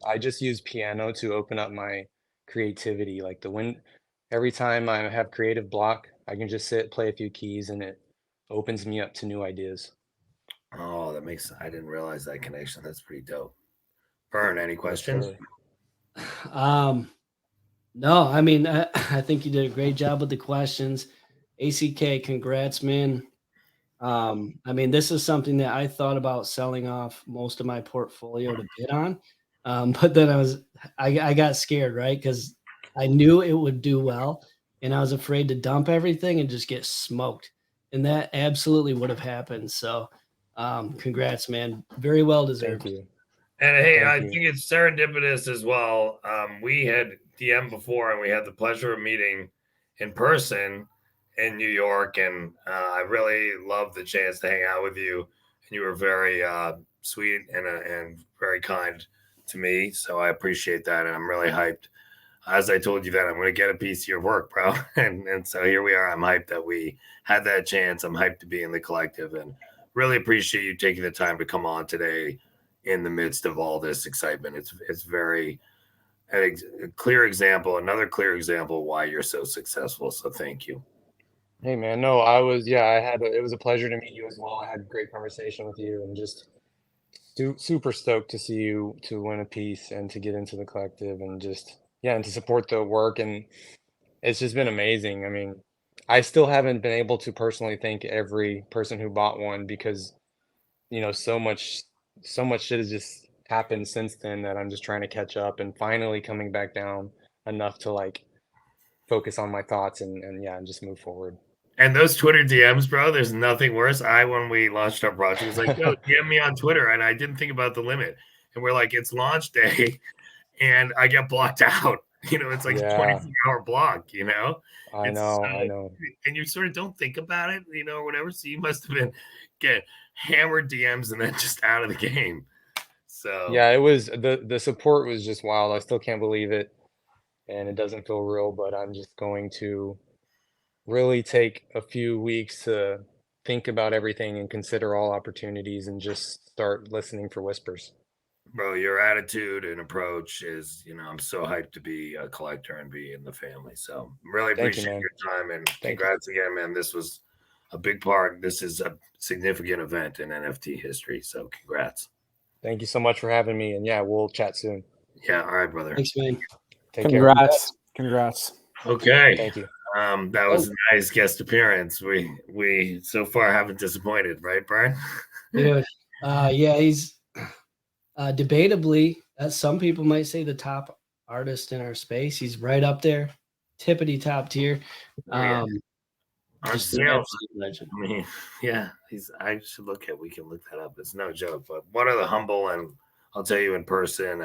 I just use piano to open up my creativity. Like every time I have creative block, I can just sit, play a few keys, and it opens me up to new ideas. Oh, I didn't realize that connection. That's pretty dope. Bern, any Yes, questions? sir. No, I mean, I think you did a great job with the questions. ACK, congrats, man. I mean, this is something that I thought about selling off most of my portfolio to bid on. But then I got scared, right? Because I knew it would do well, and I was afraid to dump everything and just get smoked. And that absolutely would have happened. So, congrats, man. Very well Thank deserved. you. And hey, Thank I you. think it's serendipitous as well. We had DM before, and we had the pleasure of meeting in person in New York, and I really loved the chance to hang out with you. And you were very sweet and very kind to me, so I appreciate that, and I'm really hyped. As I told you that I'm going to get a piece of your work, bro, and so here we are. I'm hyped that we had that chance. I'm hyped to be in the collective, and really appreciate you taking the time to come on today in the midst of all this excitement. It's very a clear example, another clear example why you're so successful. So thank you. Hey man, no, it was a pleasure to meet you as well. I had a great conversation with you and just super stoked to see you to win a piece and to get into the collective and and to support the work. And it's just been amazing. I mean, I still haven't been able to personally thank every person who bought one because, so much shit has just happened since then that I'm just trying to catch up and finally coming back down enough to like focus on my thoughts and just move forward. And those Twitter DMs, bro, there's nothing worse. When we launched our project, was like, yo, DM me on Twitter. And I didn't think about the limit. And we're like, it's launch day. And I get blocked out. It's like a Yeah, 24-hour block, I It's know, I know. and you sort of don't think about it, or whatever. So you must have been get hammered DMs and then just out of the game. So Yeah, it was the support was just wild. I still can't believe it, and it doesn't feel real, but I'm just going to really take a few weeks to think about everything and consider all opportunities and just start listening for whispers. bro, your attitude and approach is, I'm so hyped to be a collector and be in the family. So really Thank you, appreciate man. your time and Thank you. congrats again, man. This was a big part. This is a significant event in NFT history. So congrats. Thank you so much for having me, and yeah, we'll chat soon. Yeah. All right, brother. Thanks, man. Take care. Congrats. Okay. Thank you. That was a nice guest appearance. We so far haven't disappointed, right, Brian? Dude, yeah, he's debatably, as some people might say, the top artist in our space. He's right up there, tippity top tier. Yeah. On Just an sale. absolute legend. I mean, yeah, I should look at. We can look that up. It's no joke. But one of the humble, and I'll tell you in person,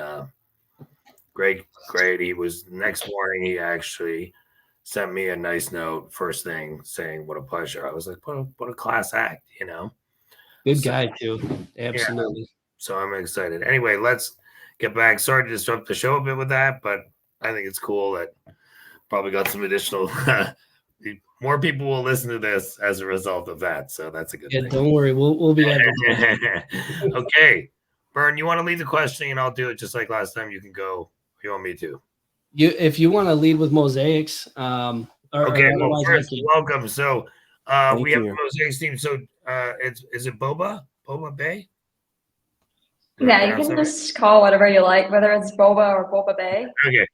great. He was next morning. He actually sent me a nice note first thing saying, "What a pleasure." I was like, "What a class act," you know. Good So, guy too. Absolutely. so I'm excited. Anyway, let's get back. Sorry to disrupt the show a bit with that, but I think it's cool that probably got some additional. More people will listen to this as a result of that, so that's a good Yeah, thing. don't worry. We'll be advertising. Okay, Bern, you want to lead the questioning, and I'll do it just like last time. You can go. You want me to? If you want to lead with Mosaics, Okay. or Well, otherwise first, I can. welcome. So, Thank we have you. the Mosaics team. So, is it Boba Bay? Did I Yeah, you pronounce can that right? just call whatever you like, whether it's Boba or Boba Bay. Okay.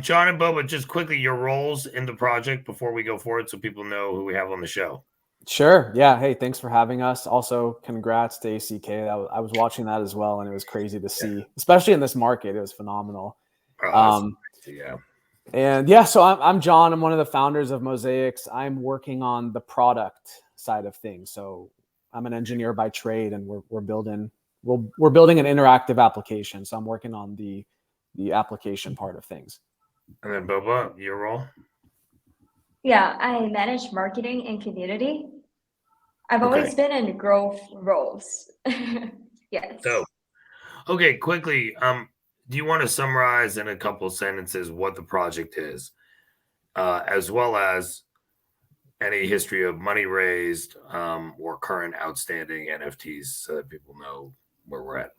John and Boba, just quickly your roles in the project before we go forward, so people know who we have on the show. Sure. Yeah. Hey, thanks for having us. Also, congrats to ACK. I was watching that as well, and it was crazy to see, especially in this market. It was phenomenal. Yeah. And yeah, so I'm John. I'm one of the founders of Mosaics. I'm working on the product side of things. So I'm an engineer by trade, and we're building an interactive application. So I'm working on the application part of things. And then Boba, your role? Yeah, I manage marketing and community. I've always been in growth roles. Yes. So, okay, quickly, do you want to summarize in a couple of sentences what the project is, as well as any history of money raised or current outstanding NFTs so that people know where we're at?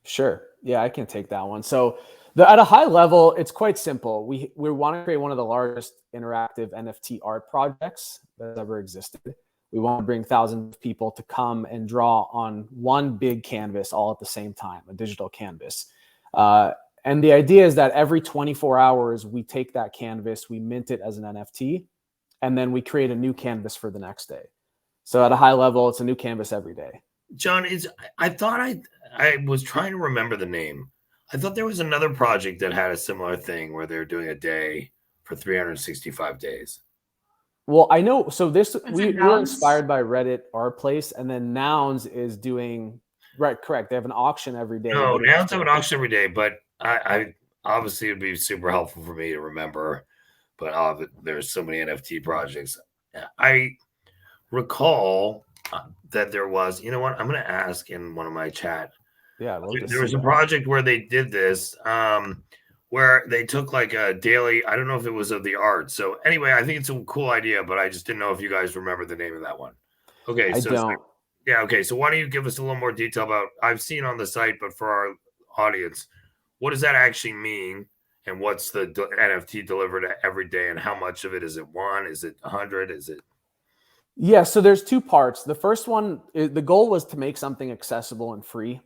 Sure. Yeah, I can take that one. So at a high level, it's quite simple. We want to create one of the largest interactive NFT art projects that's ever existed. We want to bring thousands of people to come and draw on one big canvas all at the same time, a digital canvas. And the idea is that every 24 hours, we take that canvas, we mint it as an NFT, and then we create a new canvas for the next day. So at a high level, it's a new canvas every day. John, I thought I was trying to remember the name. I thought there was another project that had a similar thing where they're doing a day for 365 days. Well, I know. So we were Nouns? inspired by Reddit, our place, and then Nouns is doing correct. They have an auction every day. No, Nouns have an auction every day, but I obviously it'd be super helpful for me to remember. But there's so many NFT projects. I recall that there was. You know what? I'm going to ask in one of my chat. Yeah, there was a project where they did this. Where they took like a daily, I don't know if it was of the art. So anyway, I think it's a cool idea, but I just didn't know if you guys remember the name of that one. Okay. I don't. Yeah. Okay. So why don't you give us a little more detail about, I've seen on the site, but for our audience, what does that actually mean? And what's the NFT delivered every day? And how much of it is it one? Is it 100? Is it? Yeah. So there's two parts. The first one, the goal was to make something accessible and free.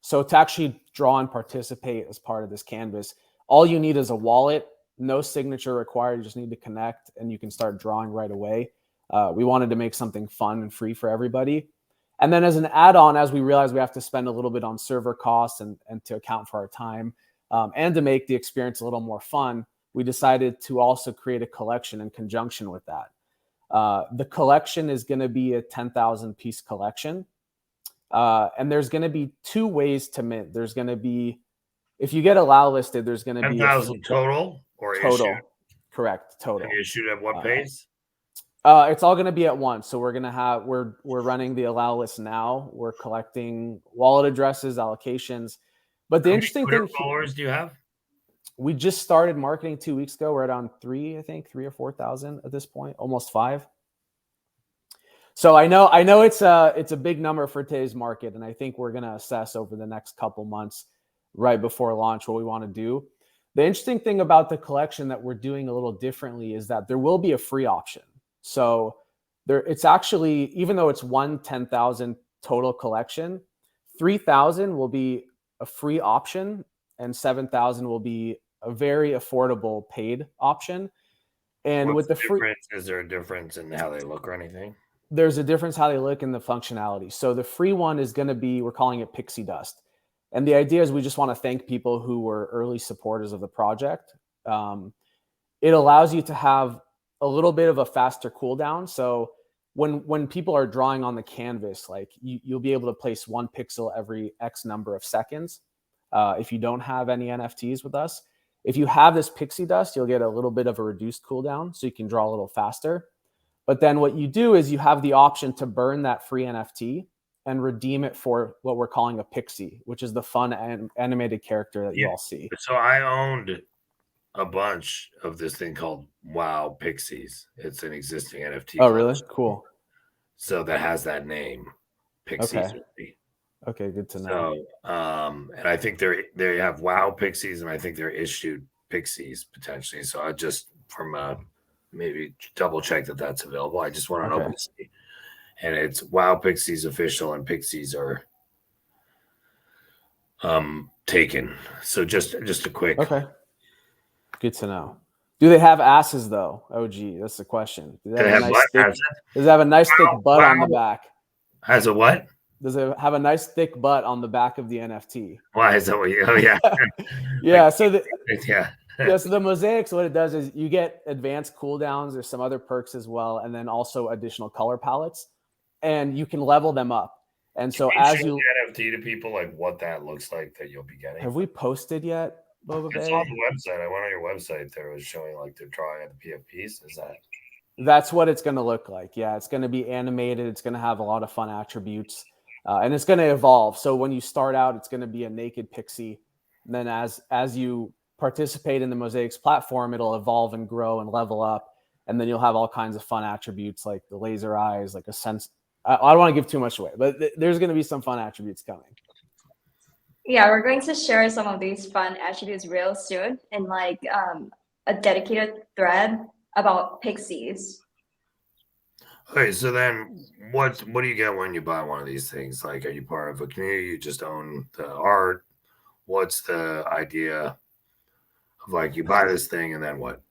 So to actually draw and participate as part of this canvas, all you need is a wallet, no signature required. You just need to connect and you can start drawing right away. We wanted to make something fun and free for everybody. And then as an add-on, as we realized we have to spend a little bit on server costs and to account for our time and to make the experience a little more fun, we decided to also create a collection in conjunction with that. The collection is going to be a 10,000 piece collection. And there's going to be two ways to mint. There's going to be, if you get allow listed, there's going to be 10,000 total or total. issued? Correct. Total. And issued at what pace? It's all going to be at once. So we're going to have, we're running the allow list now. We're collecting wallet addresses, allocations. But the interesting thing, followers do you have? We just started marketing 2 weeks ago. We're at on 3 or 4,000 at this point, almost 5. So I know it's a big number for today's market, and I think we're going to assess over the next couple months, right before launch, what we want to do. The interesting thing about the collection that we're doing a little differently is that there will be a free option. So it's actually, even though it's 10,000 total collection, 3,000 will be a free option, and 7,000 will be a very affordable paid option. And What's with the free, is there a difference in how they look or anything? There's a difference how they look in the functionality. So the free one is going to be, we're calling it Pixie Dust. And the idea is we just want to thank people who were early supporters of the project. It allows you to have a little bit of a faster cooldown. So when people are drawing on the canvas, like you'll be able to place one pixel every X number of seconds. If you don't have any NFTs with us, if you have this pixie dust, you'll get a little bit of a reduced cooldown, so you can draw a little faster. But then what you do is you have the option to burn that free NFT and redeem it for what we're calling a pixie, which is the fun animated character that you all see. So I owned a bunch of this thing called Wow Pixies. It's an existing NFT. Oh, really? Cool. So that has that name, Pixies. Okay, good to know. So, and I think they have Wow Pixies, and I think they're issued Pixies potentially. So I just maybe double check that that's available. I just want to know, and it's Wow Pixies official, and Pixies are taken. So just a quick. Okay. Good to know. Do they have asses though? OG, that's the question. Does it have a nice thick butt on the back? Has a what? Does it have a nice thick butt on the back of the NFT? Why is that what you? Oh yeah. Yeah. So yeah. So the Mosaics, what it does is you get advanced cooldowns. There's some other perks as well, and then also additional color palettes, and you can level them up. And so as you NFT to people, like what that looks like that you'll be getting. Have we posted yet, Boba Bay? It's on the website. I went on your website. There was showing like they're drawing at the PFPs. Is that? That's what it's going to look like. Yeah, it's going to be animated. It's going to have a lot of fun attributes, and it's going to evolve. So when you start out, it's going to be a naked pixie. And then as you participate in the Mosaics platform, it'll evolve and grow and level up. And then you'll have all kinds of fun attributes like the laser eyes, like a sense. I don't want to give too much away, but there's going to be some fun attributes coming. Yeah, we're going to share some of these fun attributes real soon in like a dedicated thread about pixies. Okay, so then what do you get when you buy one of these things? Like, are you part of a community? You just own the art? What's the idea of like you buy this thing and then what?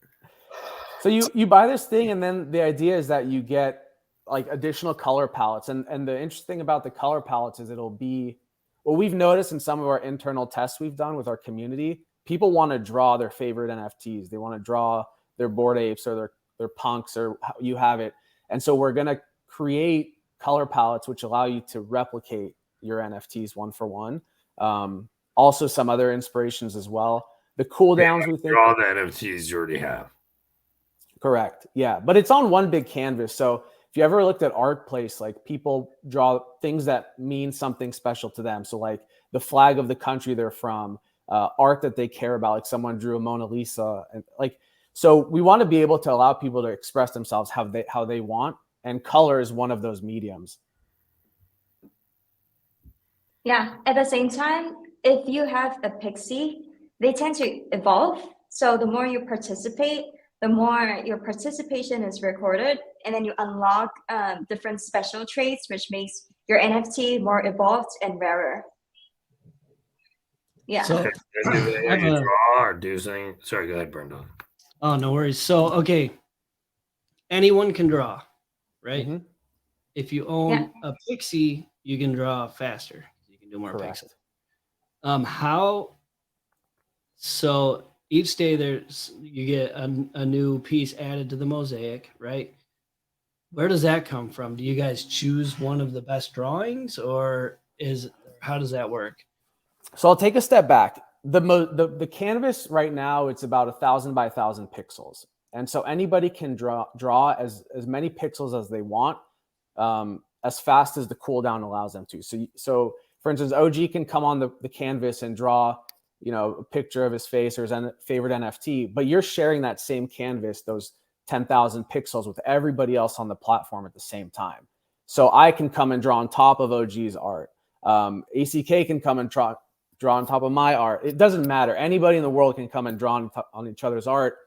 So you buy this thing and then the idea is that you get like additional color palettes. And the interesting thing about the color palettes is it'll be what we've noticed in some of our internal tests we've done with our community. People want to draw their favorite NFTs. They want to draw their Bored Apes or their punks or how you have it. And so we're going to create color palettes which allow you to replicate your NFTs one for one. Also some other inspirations as well. The cooldowns we think draw the NFTs you already have. Correct. Yeah. But it's on one big canvas. So if you ever looked at Art Place, like people draw things that mean something special to them. So like the flag of the country they're from, art that they care about, like someone drew a Mona Lisa, and like, so we want to be able to allow people to express themselves how they want, and color is one of those mediums. Yeah. At the same time, if you have a pixie, they tend to evolve. So the more you participate, the more your participation is recorded, and then you unlock different special traits, which makes your NFT more evolved and rarer. Yeah. So, do you draw or do something? Sorry, go ahead, Bern. Oh, no worries. So, okay, anyone can draw, right? Mm-hmm. If you own a pixie, you can draw faster. You can do more pixels. How? So each day you get a new piece added to the mosaic, right? Where does that come from? Do you guys choose one of the best drawings, or how does that work? So I'll take a step back. The canvas right now, it's about 1,000 by 1,000 pixels. And so anybody can draw as many pixels as they want, as fast as the cooldown allows them to. So for instance, OG can come on the canvas and draw, a picture of his face or his favorite NFT, but you're sharing that same canvas, those 10,000 pixels, with everybody else on the platform at the same time. So I can come and draw on top of OG's art. ACK can come and draw on top of my art. It doesn't matter. Anybody in the world can come and draw on each other's art.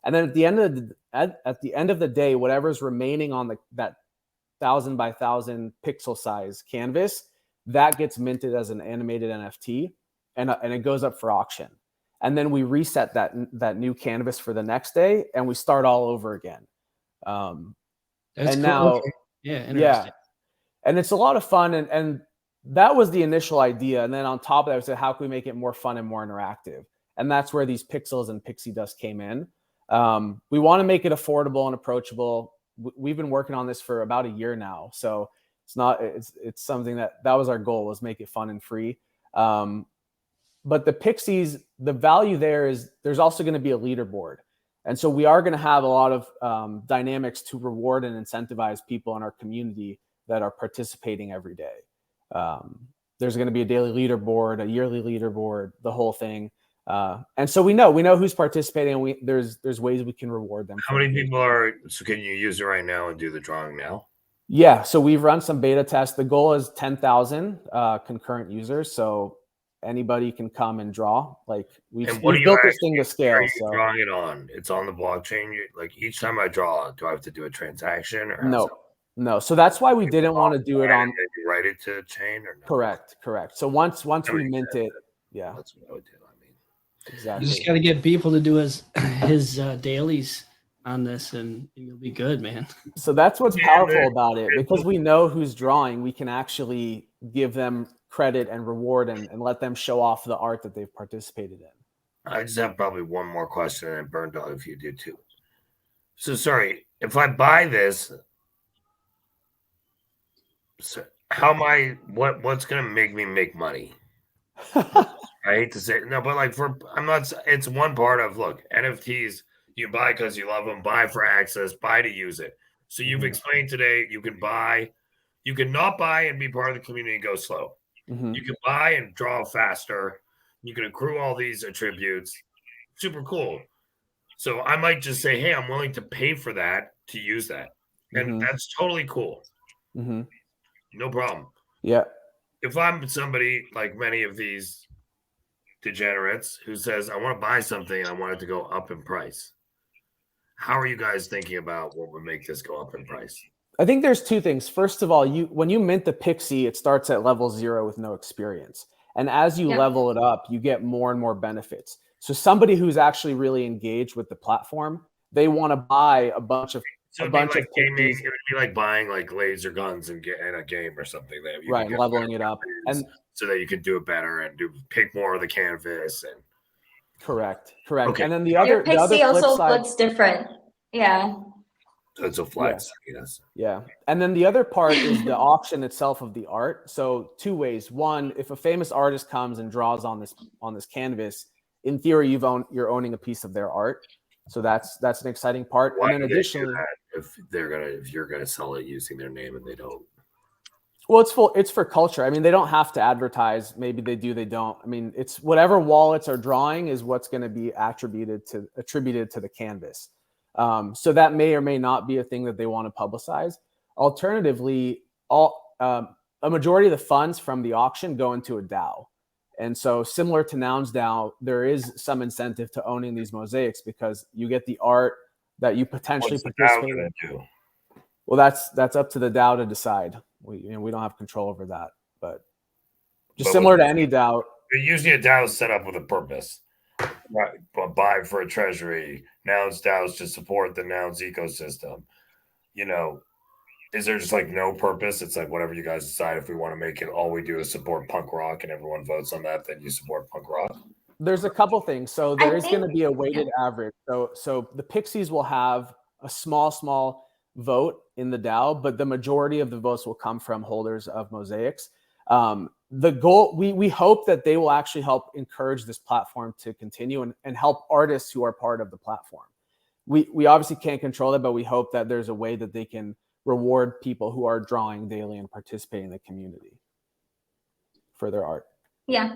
And then at the end of the day, whatever's remaining on that 1,000 by 1,000 pixel size canvas, that gets minted as an animated NFT, and it goes up for auction. And then we reset that new canvas for the next day, and we start all over again. That's and cool. now, okay. Yeah, and it's a lot of fun, and that was the initial idea. And then on top of that, we said, how can we make it more fun and more interactive? And that's where these pixels and pixie dust came in. We want to make it affordable and approachable. We've been working on this for about a year now, so it's something that was our goal, was make it fun and free. But the Pixies, the value there is there's also going to be a leaderboard. And so we are going to have a lot of dynamics to reward and incentivize people in our community that are participating every day. There's going to be a daily leaderboard, a yearly leaderboard, the whole thing. And so we know who's participating, and there's ways we can reward them. How many people are, so can you use it right now and do the drawing now? Yeah, so we've run some beta tests. The goal is 10,000 concurrent users. So anybody can come and draw. Like we've built this thing to scale. Are you drawing it on? It's on the blockchain. Like each time I draw, do I have to do a transaction? Or no. So that's why we didn't want to do it on. You write it to chain or no? Correct. So once we mint it, yeah, that's what I would do. I mean, exactly. You just got to get people to do his dailies on this, and you'll be good, man. So that's what's powerful about it, because we know who's drawing. We can actually give them credit and reward and let them show off the art that they've participated in. I just have probably one more question, and Burn Dog, if you do too. So sorry, if I buy this, so how am I? What's gonna make me make money? I hate to say it, no, but like I'm not. It's one part of NFTs. You buy because you love them, buy for access, buy to use it. So you've explained today, you can buy, you can not buy and be part of the community and go slow. Mm-hmm. You can buy and draw faster. You can accrue all these attributes. Super cool. So I might just say, hey, I'm willing to pay for that to use that. And that's totally cool. Mm-hmm. No problem. Yeah. If I'm somebody like many of these degenerates who says, I want to buy something and I want it to go up in price, how are you guys thinking about what would make this go up in price? I think there's two things. First of all, when you mint the Pixie, it starts at level 0 with no experience. And as you level it up, you get more and more benefits. So somebody who's actually really engaged with the platform, they want to buy a bunch of gaming. It would be like buying like laser guns and get in a game or something. Right, leveling it up, and so that you can do it better and pick more of the canvas. And correct. Okay. And then your Pixie also looks different. Yeah. It's a flex, yes. Yeah. And then the other part is the auction itself of the art. So two ways. One, if a famous artist comes and draws on this canvas, in theory, you're owning a piece of their art. So that's an exciting part. Why and then additionally, if you're gonna sell it using their name and they don't. Well, it's for culture. I mean, they don't have to advertise. Maybe they do, they don't. I mean, it's whatever wallets are drawing is what's going to be attributed to the canvas. So that may or may not be a thing that they want to publicize. Alternatively, a majority of the funds from the auction go into a DAO. And so similar to Nouns DAO, there is some incentive to owning these mosaics because you get the art that you potentially participate in. Well, that's up to the DAO to decide. We don't have control over that, but similar to any DAO. Usually a DAO is set up with a purpose. Right, but buy for a treasury. Nouns DAOs to support the Nouns ecosystem. Is there just like no purpose? It's like whatever you guys decide. If we want to make it, all we do is support punk rock, and everyone votes on that, then you support punk rock. There's a couple things. So there is going to be a weighted average. So the Pixies will have a small vote in the DAO, but the majority of the votes will come from holders of mosaics. The goal, we hope that they will actually help encourage this platform to continue and help artists who are part of the platform. We obviously can't control it, but we hope that there's a way that they can reward people who are drawing daily and participating in the community for their art. Yeah.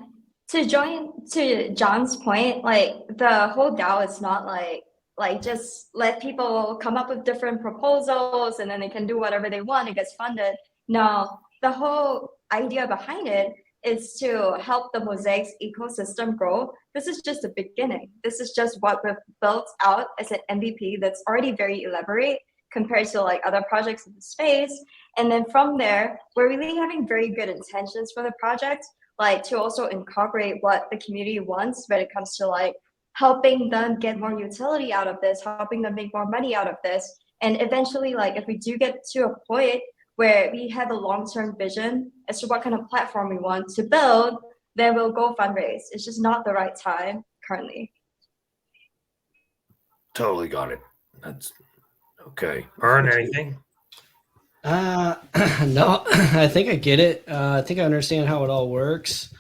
To John's point, like the whole DAO is not like just let people come up with different proposals and then they can do whatever they want. It gets funded. No, the whole idea behind it is to help the Mosaics ecosystem grow. This is just the beginning. This is just what we've built out as an MVP that's already very elaborate compared to like other projects in the space. And then from there, we're really having very good intentions for the project, like to also incorporate what the community wants when it comes to like helping them get more utility out of this, helping them make more money out of this. And eventually, like if we do get to a point where we have a long-term vision as to what kind of platform we want to build, then we'll go fundraise. It's just not the right time currently. Totally got it. That's okay. Earn anything? No, I think I get it. I think I understand how it all works.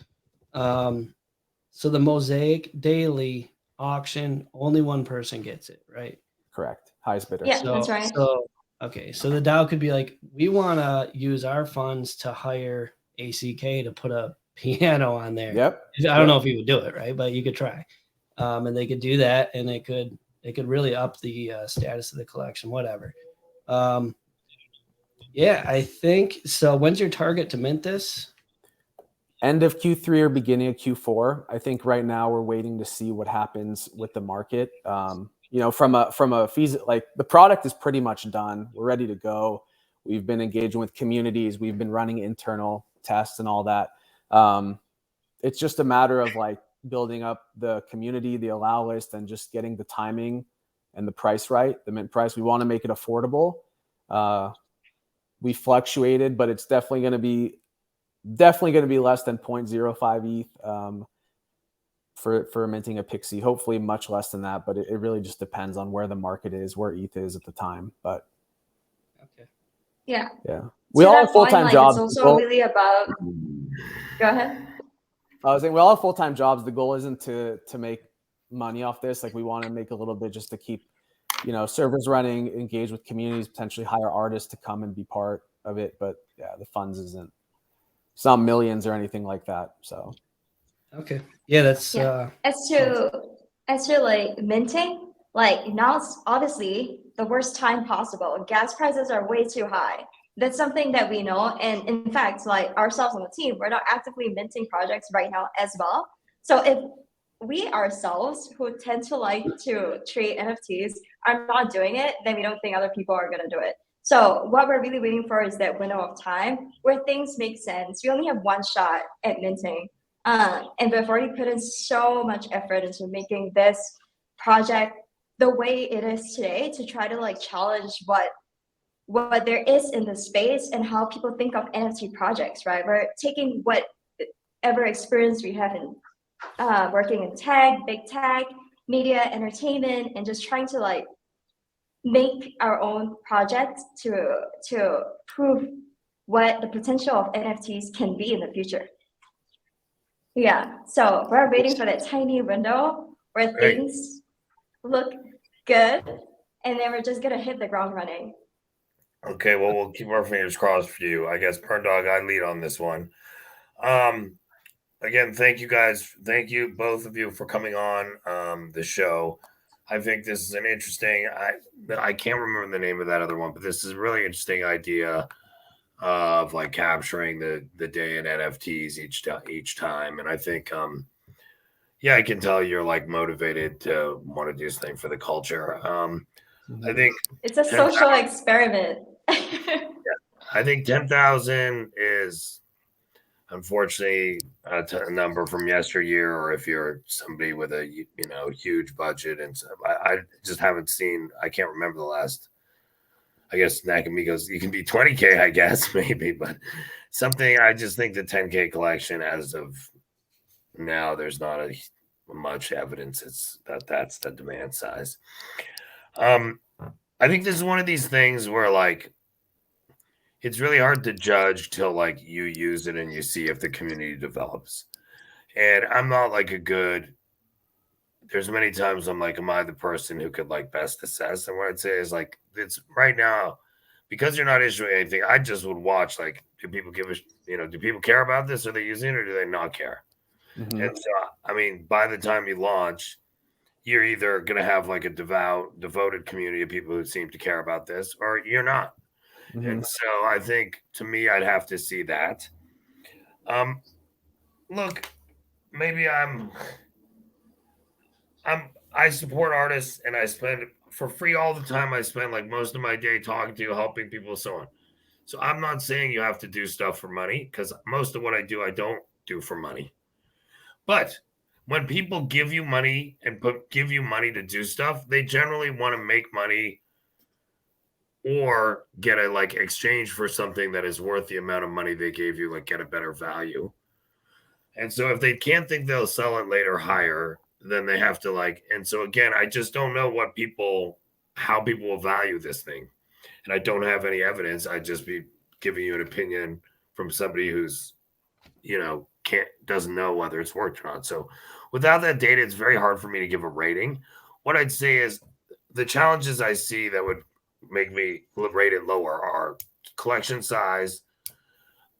So the Mosaic daily auction, only one person gets it, right? Correct. Highest bidder. Yeah, that's right. So okay, so the DAO could be like, we want to use our funds to hire ACK to put a piano on there. Yep. I don't know if you would do it, right? But you could try, and they could do that, and it could really up the status of the collection, whatever. Yeah, I think so. When's your target to mint this? End of Q3 or beginning of Q4. I think right now we're waiting to see what happens with the market. You know, from a fees, like the product is pretty much done. We're ready to go. We've been engaging with communities. We've been running internal tests and all that. It's just a matter of like building up the community, the allow list, and just getting the timing and the price right, the mint price. We want to make it affordable. We fluctuated, but it's definitely going to be less than 0.05 ETH for minting a Pixie. Hopefully much less than that, but it really just depends on where the market is, where ETH is at the time. But okay, yeah, we all have full-time jobs. It's also really about. Go ahead. I was saying we all have full-time jobs. The goal isn't to make money off this. Like we want to make a little bit just to keep, you know, servers running, engage with communities, potentially hire artists to come and be part of it. But yeah, the funds isn't. It's not millions or anything like that. So, okay, yeah, that's as to like minting, like now it's obviously the worst time possible. Gas prices are way too high. That's something that we know, and in fact, like ourselves on the team, we're not actively minting projects right now as well. So if we ourselves, who tend to like to trade NFTs, are not doing it, then we don't think other people are going to do it. So what we're really waiting for is that window of time where things make sense. We only have one shot at minting. And we've already put in so much effort into making this project the way it is today to try to like challenge what there is in the space and how people think of NFT projects, right? We're taking whatever experience we have in working in tech, big tech, media, entertainment, and just trying to like make our own project to prove what the potential of NFTs can be in the future. Yeah, so we're waiting for that tiny window where things look good, and then we're just gonna hit the ground running. Okay, well, we'll keep our fingers crossed for you. I guess Burn Dog, I lead on this one. Again, thank you guys. Thank you, both of you, for coming on the show. I think this is an interesting. I can't remember the name of that other one, but this is a really interesting idea of like capturing the day in NFTs each time. And I think, yeah, I can tell you're like motivated to want to do something for the culture. I think it's a social experiment. Yeah, I think 10,000 is unfortunately a number from yesteryear, or if you're somebody with a huge budget and stuff. I just haven't seen. I can't remember the last. I guess Nakamiko's you can be 20K, I guess maybe, but something. I just think the 10K collection as of now, there's not much evidence that's the demand size. I think this is one of these things where like it's really hard to judge till like you use it and you see if the community develops. And I'm not like there's many times I'm like, am I the person who could like best assess? And what I'd say is like, it's right now, because you're not issuing anything, I just would watch, like, do people do people care about this? Are they using it or do they not care? Mm-hmm. And so, I mean, by the time you launch, you're either going to have like a devoted community of people who seem to care about this, or you're not. Mm-hmm. And so I think, to me, I'd have to see that. Look, maybe I support artists, and I spend for free all the time. I spend like most of my day talking to you, helping people, so on. So I'm not saying you have to do stuff for money, because most of what I do, I don't do for money. But when people give you money and give you money to do stuff, they generally want to make money or get a like exchange for something that is worth the amount of money they gave you, like get a better value. And so if they can't think they'll sell it later higher, then they have to like, and so again, I just don't know how people will value this thing. And I don't have any evidence. I'd just be giving you an opinion from somebody who's, doesn't know whether it's worked or not. So without that data, it's very hard for me to give a rating. What I'd say is the challenges I see that would make me rate it lower are collection size.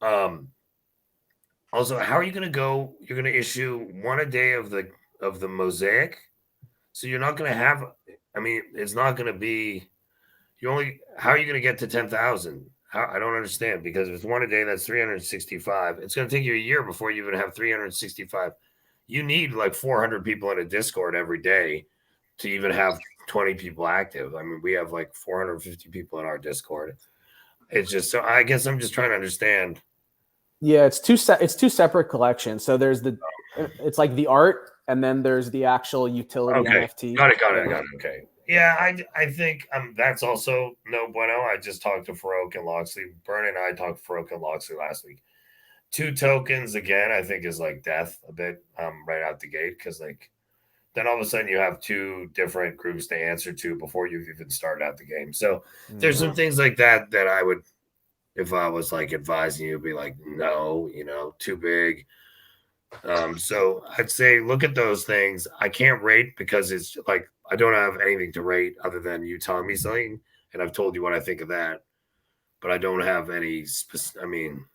Also, how are you going to go? You're going to issue one a day of the mosaic, so you're not going to have. I mean, it's not going to be. How are you going to get to 10,000? I don't understand, because if it's one a day, that's 365. It's going to take you a year before you even have 365. You need like 400 people in a Discord every day to even have 20 people active. I mean, we have like 450 people in our Discord. It's just, so I guess I'm just trying to understand. Yeah, it's two separate collections. So there's it's like the art, and then there's the actual utility NFT. Got it. Okay. Yeah, I think that's also no bueno. I just talked to Farouk and Loxley. Bern and I talked to Farouk and Loxley last week. 2 tokens again, I think, is like death a bit right out the gate, because like then all of a sudden you have 2 different groups to answer to before you've even started out the game. So there's some things like that I would, if I was like advising you, be like, no, too big. So I'd say look at those things. I can't rate because it's like I don't have anything to rate other than you telling me something, and I've told you what I think of that, but I don't have any I mean,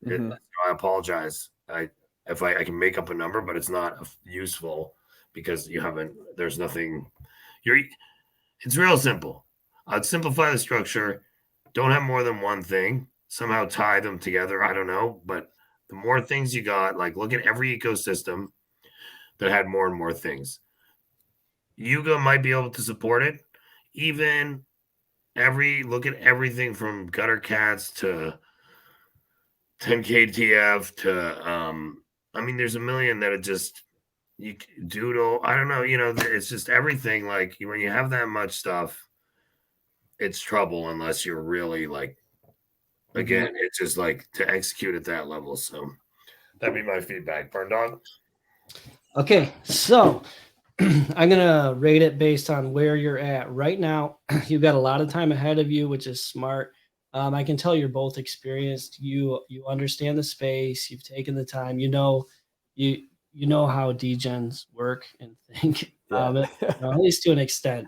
I apologize. I can make up a number, but it's not useful because there's nothing. It's real simple. I'd simplify the structure. Don't have more than one thing. Somehow tie them together. I don't know, but the more things you got, like look at every ecosystem that had more and more things. Yuga might be able to support it. Even look at everything from gutter cats to 10KTF to I mean, there's a million that you doodle. I don't know, it's just everything. Like when you have that much stuff, it's trouble unless you're really like, again, it's just like to execute at that level. So that'd be my feedback. Burn Dog. Okay, so I'm gonna rate it based on where you're at right now. You've got a lot of time ahead of you, which is smart. I can tell you're both experienced. You understand the space. You've taken the time. You know how degens work and think. At least to an extent.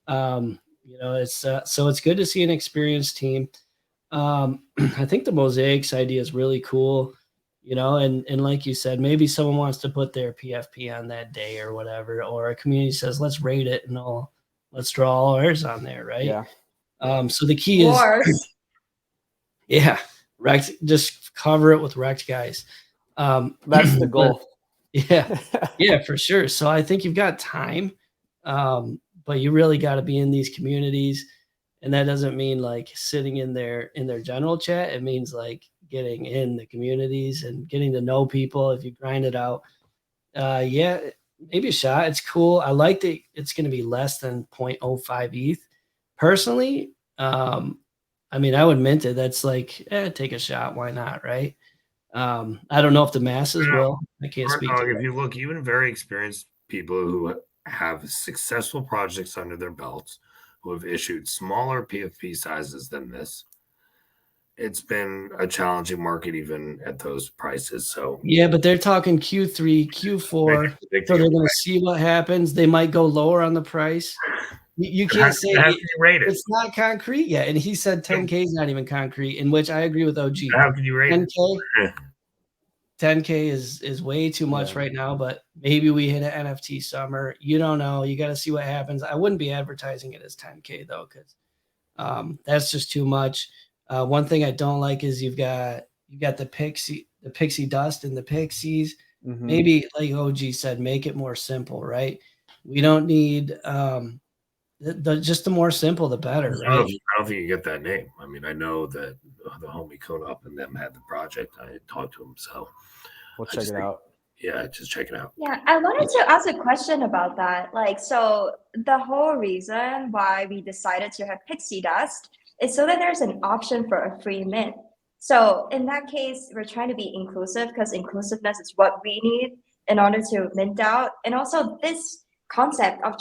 It's so it's good to see an experienced team. I think the Mosaics idea is really cool. And like you said, maybe someone wants to put their PFP on that day or whatever, or a community says, let's rate it and let's draw all ours on there, right? Yeah. So the key is, yeah, wrecked, just cover it with wrecked guys. That's the goal. Yeah, for sure. So I think you've got time, but you really got to be in these communities. And that doesn't mean like sitting in their general chat. It means like getting in the communities and getting to know people. If you grind it out, maybe a shot. It's cool. I like that it's going to be less than 0.05 ETH. Personally, I mean, I would mint it. That's like, take a shot. Why not, right? I don't know if the masses will. I can't speak to if you look, even very experienced people who have successful projects under their belts, who have issued smaller PFP sizes than this, it's been a challenging market even at those prices. So yeah, but they're talking Q3, Q4. So they're going to see what happens. They might go lower on the price. You can't say it's not concrete yet. And he said 10K is not even concrete, in which I agree with OG. How can you rate 10K? 10K is way too much right now, but maybe we hit an NFT summer. You don't know. You got to see what happens. I wouldn't be advertising it as 10K though, because that's just too much. One thing I don't like is you've got the pixie dust and the pixies. Maybe like OG said, make it more simple, right? We don't need just the more simple, the better, right? I don't think you get that name. I mean, I know that the homie Cone Up and them had the project. I talked to him, so we'll check it out. Yeah, just check it out. Yeah, I wanted to ask a question about that. Like, so the whole reason why we decided to have pixie dust is so that there's an option for a free mint. So in that case, we're trying to be inclusive because inclusiveness is what we need. in order to mint out. And also this concept of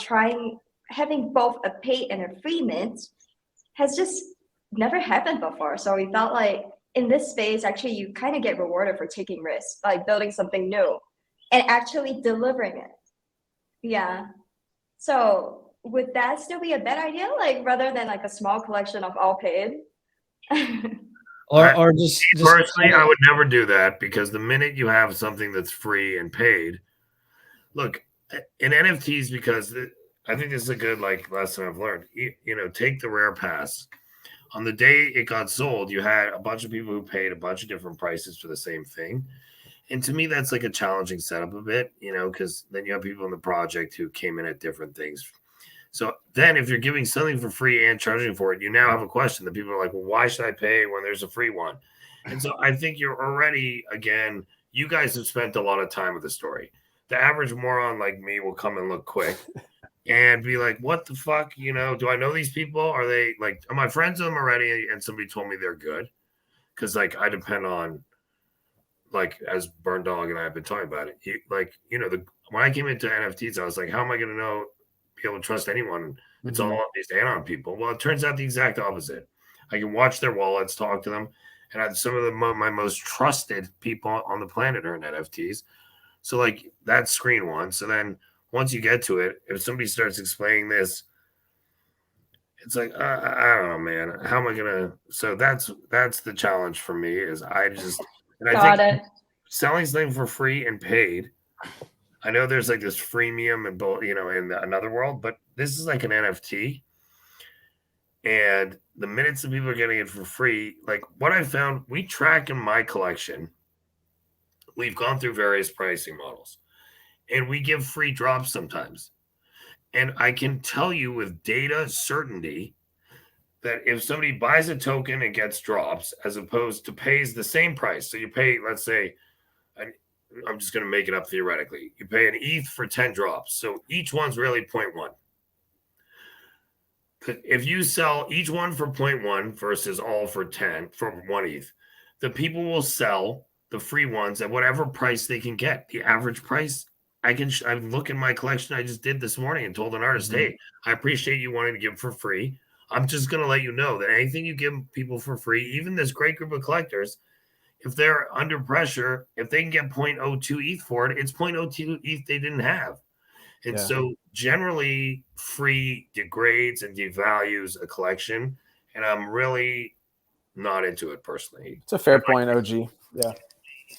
having both a paid and a free mint has just never happened before. So we felt like in this space, actually, you kind of get rewarded for taking risks, like building something new and actually delivering it. Yeah. So would that still be a bad idea? Like rather than like a small collection of all paid? Or just personally, I would never do that, because the minute you have something that's free and paid, look, in NFTs, because I think this is a good lesson I've learned. Take the rare pass. On the day it got sold, you had a bunch of people who paid a bunch of different prices for the same thing. And to me, that's like a challenging setup a bit, because then you have people in the project who came in at different things. So then if you're giving something for free and charging for it, you now have a question that people are like, well, why should I pay when there's a free one? And so I think you're already, again, you guys have spent a lot of time with the story. The average moron like me will come and look quick and be like, what the fuck? Do I know these people? Are they am I friends with them already? And somebody told me they're good. Because I depend on, as Burn Dog and I have been talking about it, when I came into NFTs, I was like, how am I going to be able to trust anyone? It's all these anon people. Well, it turns out the exact opposite. I can watch their wallets, talk to them, and I have some of my most trusted people on the planet are in NFTs. So that's screen one. So then once you get to it, if somebody starts explaining this, it's like, I don't know, man. How am I gonna? So that's the challenge for me. Is I think selling something for free and paid. I know there's this freemium and both, in another world, but this is like an NFT. And the minutes that people are getting it for free, what I found, we track in my collection. We've gone through various pricing models, and we give free drops sometimes. And I can tell you with data certainty that if somebody buys a token and gets drops, as opposed to pays the same price, so you pay, let's say, I'm just going to make it up theoretically, you pay an ETH for 10 drops. So each one's really 0.1. If you sell each one for 0.1 versus all for 10 for 1 ETH, the people will sell the free ones at whatever price they can get. The average price, I look in my collection I just did this morning and told an artist, hey, I appreciate you wanting to give for free. I'm just going to let you know that anything you give people for free, even this great group of collectors, if they're under pressure, if they can get 0.02 ETH for it, it's 0.02 ETH they didn't have. And so generally free degrades and devalues a collection. And I'm really not into it personally. It's a fair point, OG. Yeah.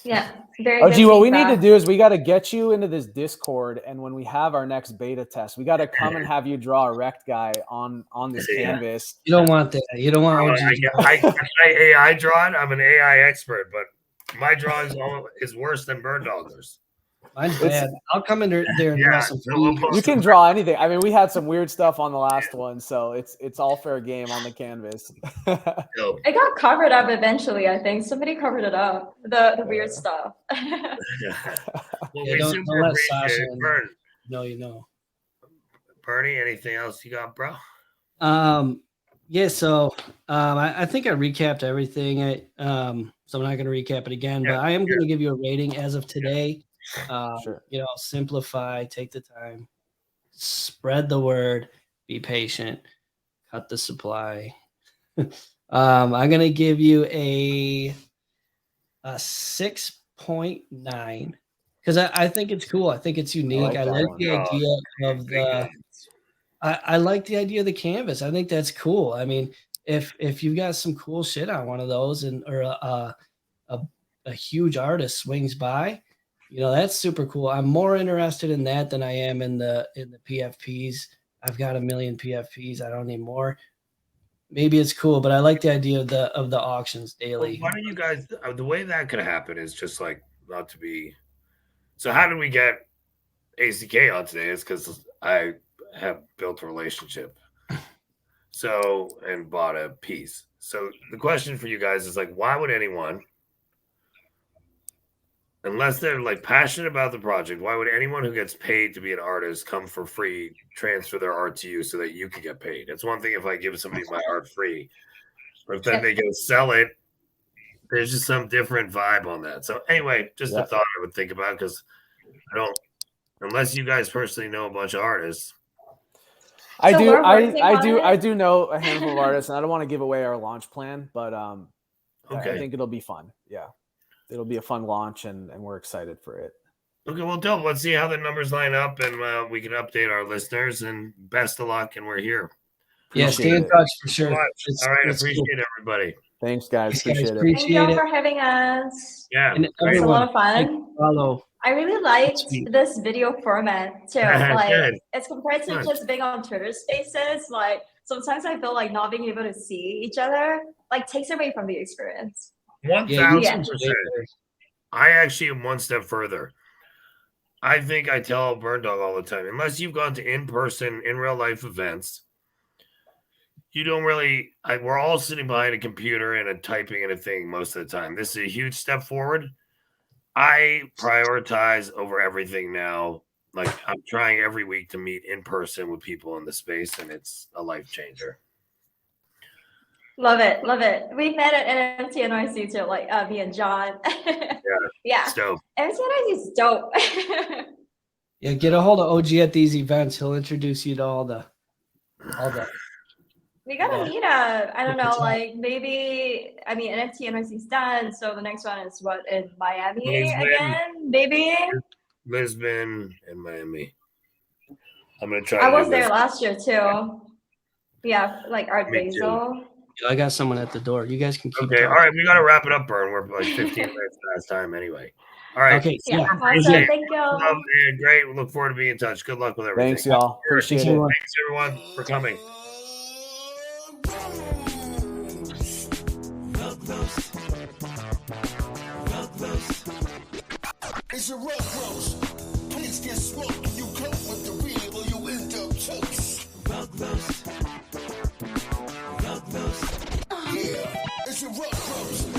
Yeah. Very OG, what we need to do is we got to get you into this Discord, and when we have our next beta test, we got to come and have you draw a rect guy on this canvas. You don't want that. You don't want OG. I AI draw it. I'm an AI expert, but my drawing is worse than Burn Dogger's. Mine's bad. I'll come in there and draw some food. You can draw anything. I mean, we had some weird stuff on the last one, so it's all fair game on the canvas. It got covered up eventually, I think. Somebody covered it up. The weird stuff. Well, we super appreciate it. Bern. No, Bernie, anything else you got, bro? Yeah, so I think I recapped everything. So I'm not going to recap it again, but I am going to give you a rating as of today. Sure. Simplify, take the time, spread the word, be patient, cut the supply. I'm going to give you a 6.9 because I think it's cool. I think it's unique. I like the idea of the I like the idea of the canvas. I think that's cool. I mean, if you've got some cool shit on one of those or a huge artist swings by, that's super cool. I'm more interested in that than I am in the PFPs. I've got 1 million PFPs. I don't need more. Maybe it's cool, but I like the idea of the auctions daily. Well, why don't you guys? The way that could happen is just not to be. So how did we get ACK on today? Is because I have built a relationship. And bought a piece. So the question for you guys is why would anyone, unless they're passionate about the project, why would anyone who gets paid to be an artist come for free, transfer their art to you so that you can get paid? It's one thing if I give somebody my art free, or if then they go sell it, there's just some different vibe on that. So anyway, just a thought I would think about, because I don't, unless you guys personally know a bunch of artists. I So do. we're working I on do. it. I do know a handful of artists, and I don't want to give away our launch plan, but Okay. I think it'll be fun. Yeah, it'll be a fun launch, and we're excited for it. Okay, well, dope. Let's see how the numbers line up, and we can update our listeners. And best of luck, and we're here. Yeah, stay in touch for sure. All right, appreciate everybody. Thanks, guys. Thanks, guys. Appreciate it. Thank Appreciate y'all it. for having us. Yeah, And It was a everyone, lot of fun. follow. I really liked Sweet. this video format too. Like, Good. as compared to Good. just being on Twitter Spaces, like sometimes I feel like not being able to see each other like takes away from the experience. 1,000%. I actually am one step further. I think I tell Burn Dog all the time, unless you've gone to in-person, in real life events, you don't really, we're all sitting behind a computer and typing in a thing most of the time. This is a huge step forward. I prioritize over everything now. Like, I'm trying every week to meet in person with people in the space, and it's a life changer. Love it, love it. We met at NFT NYC too, like me and John. Yeah. It's dope. NFT NYC is dope. Yeah, get a hold of OG at these events. He'll introduce you to all the. We gotta meet up. I don't know, What's like maybe. I mean, NFT NYC's done, so the next one is what, in Miami Lisbon. again? Maybe. Lisbon and Miami. I'm gonna try. I to was do there this. last year too. Yeah, like Art Me too. Basel. I got someone at the door. You guys can keep Okay, talking. all right, we gotta wrap it up, Burn. We're like 15 minutes past time anyway. All right. Okay. Yeah, Yeah. awesome. Thank you. Love and great. We look forward to being in touch. Good luck with everything. Thanks, y'all. Appreciate it. Thanks, everyone, for coming. It's a rug roast. Please get smoked. You cope with the real or you end up toast. Rug roast. Yeah, it's a rug roast.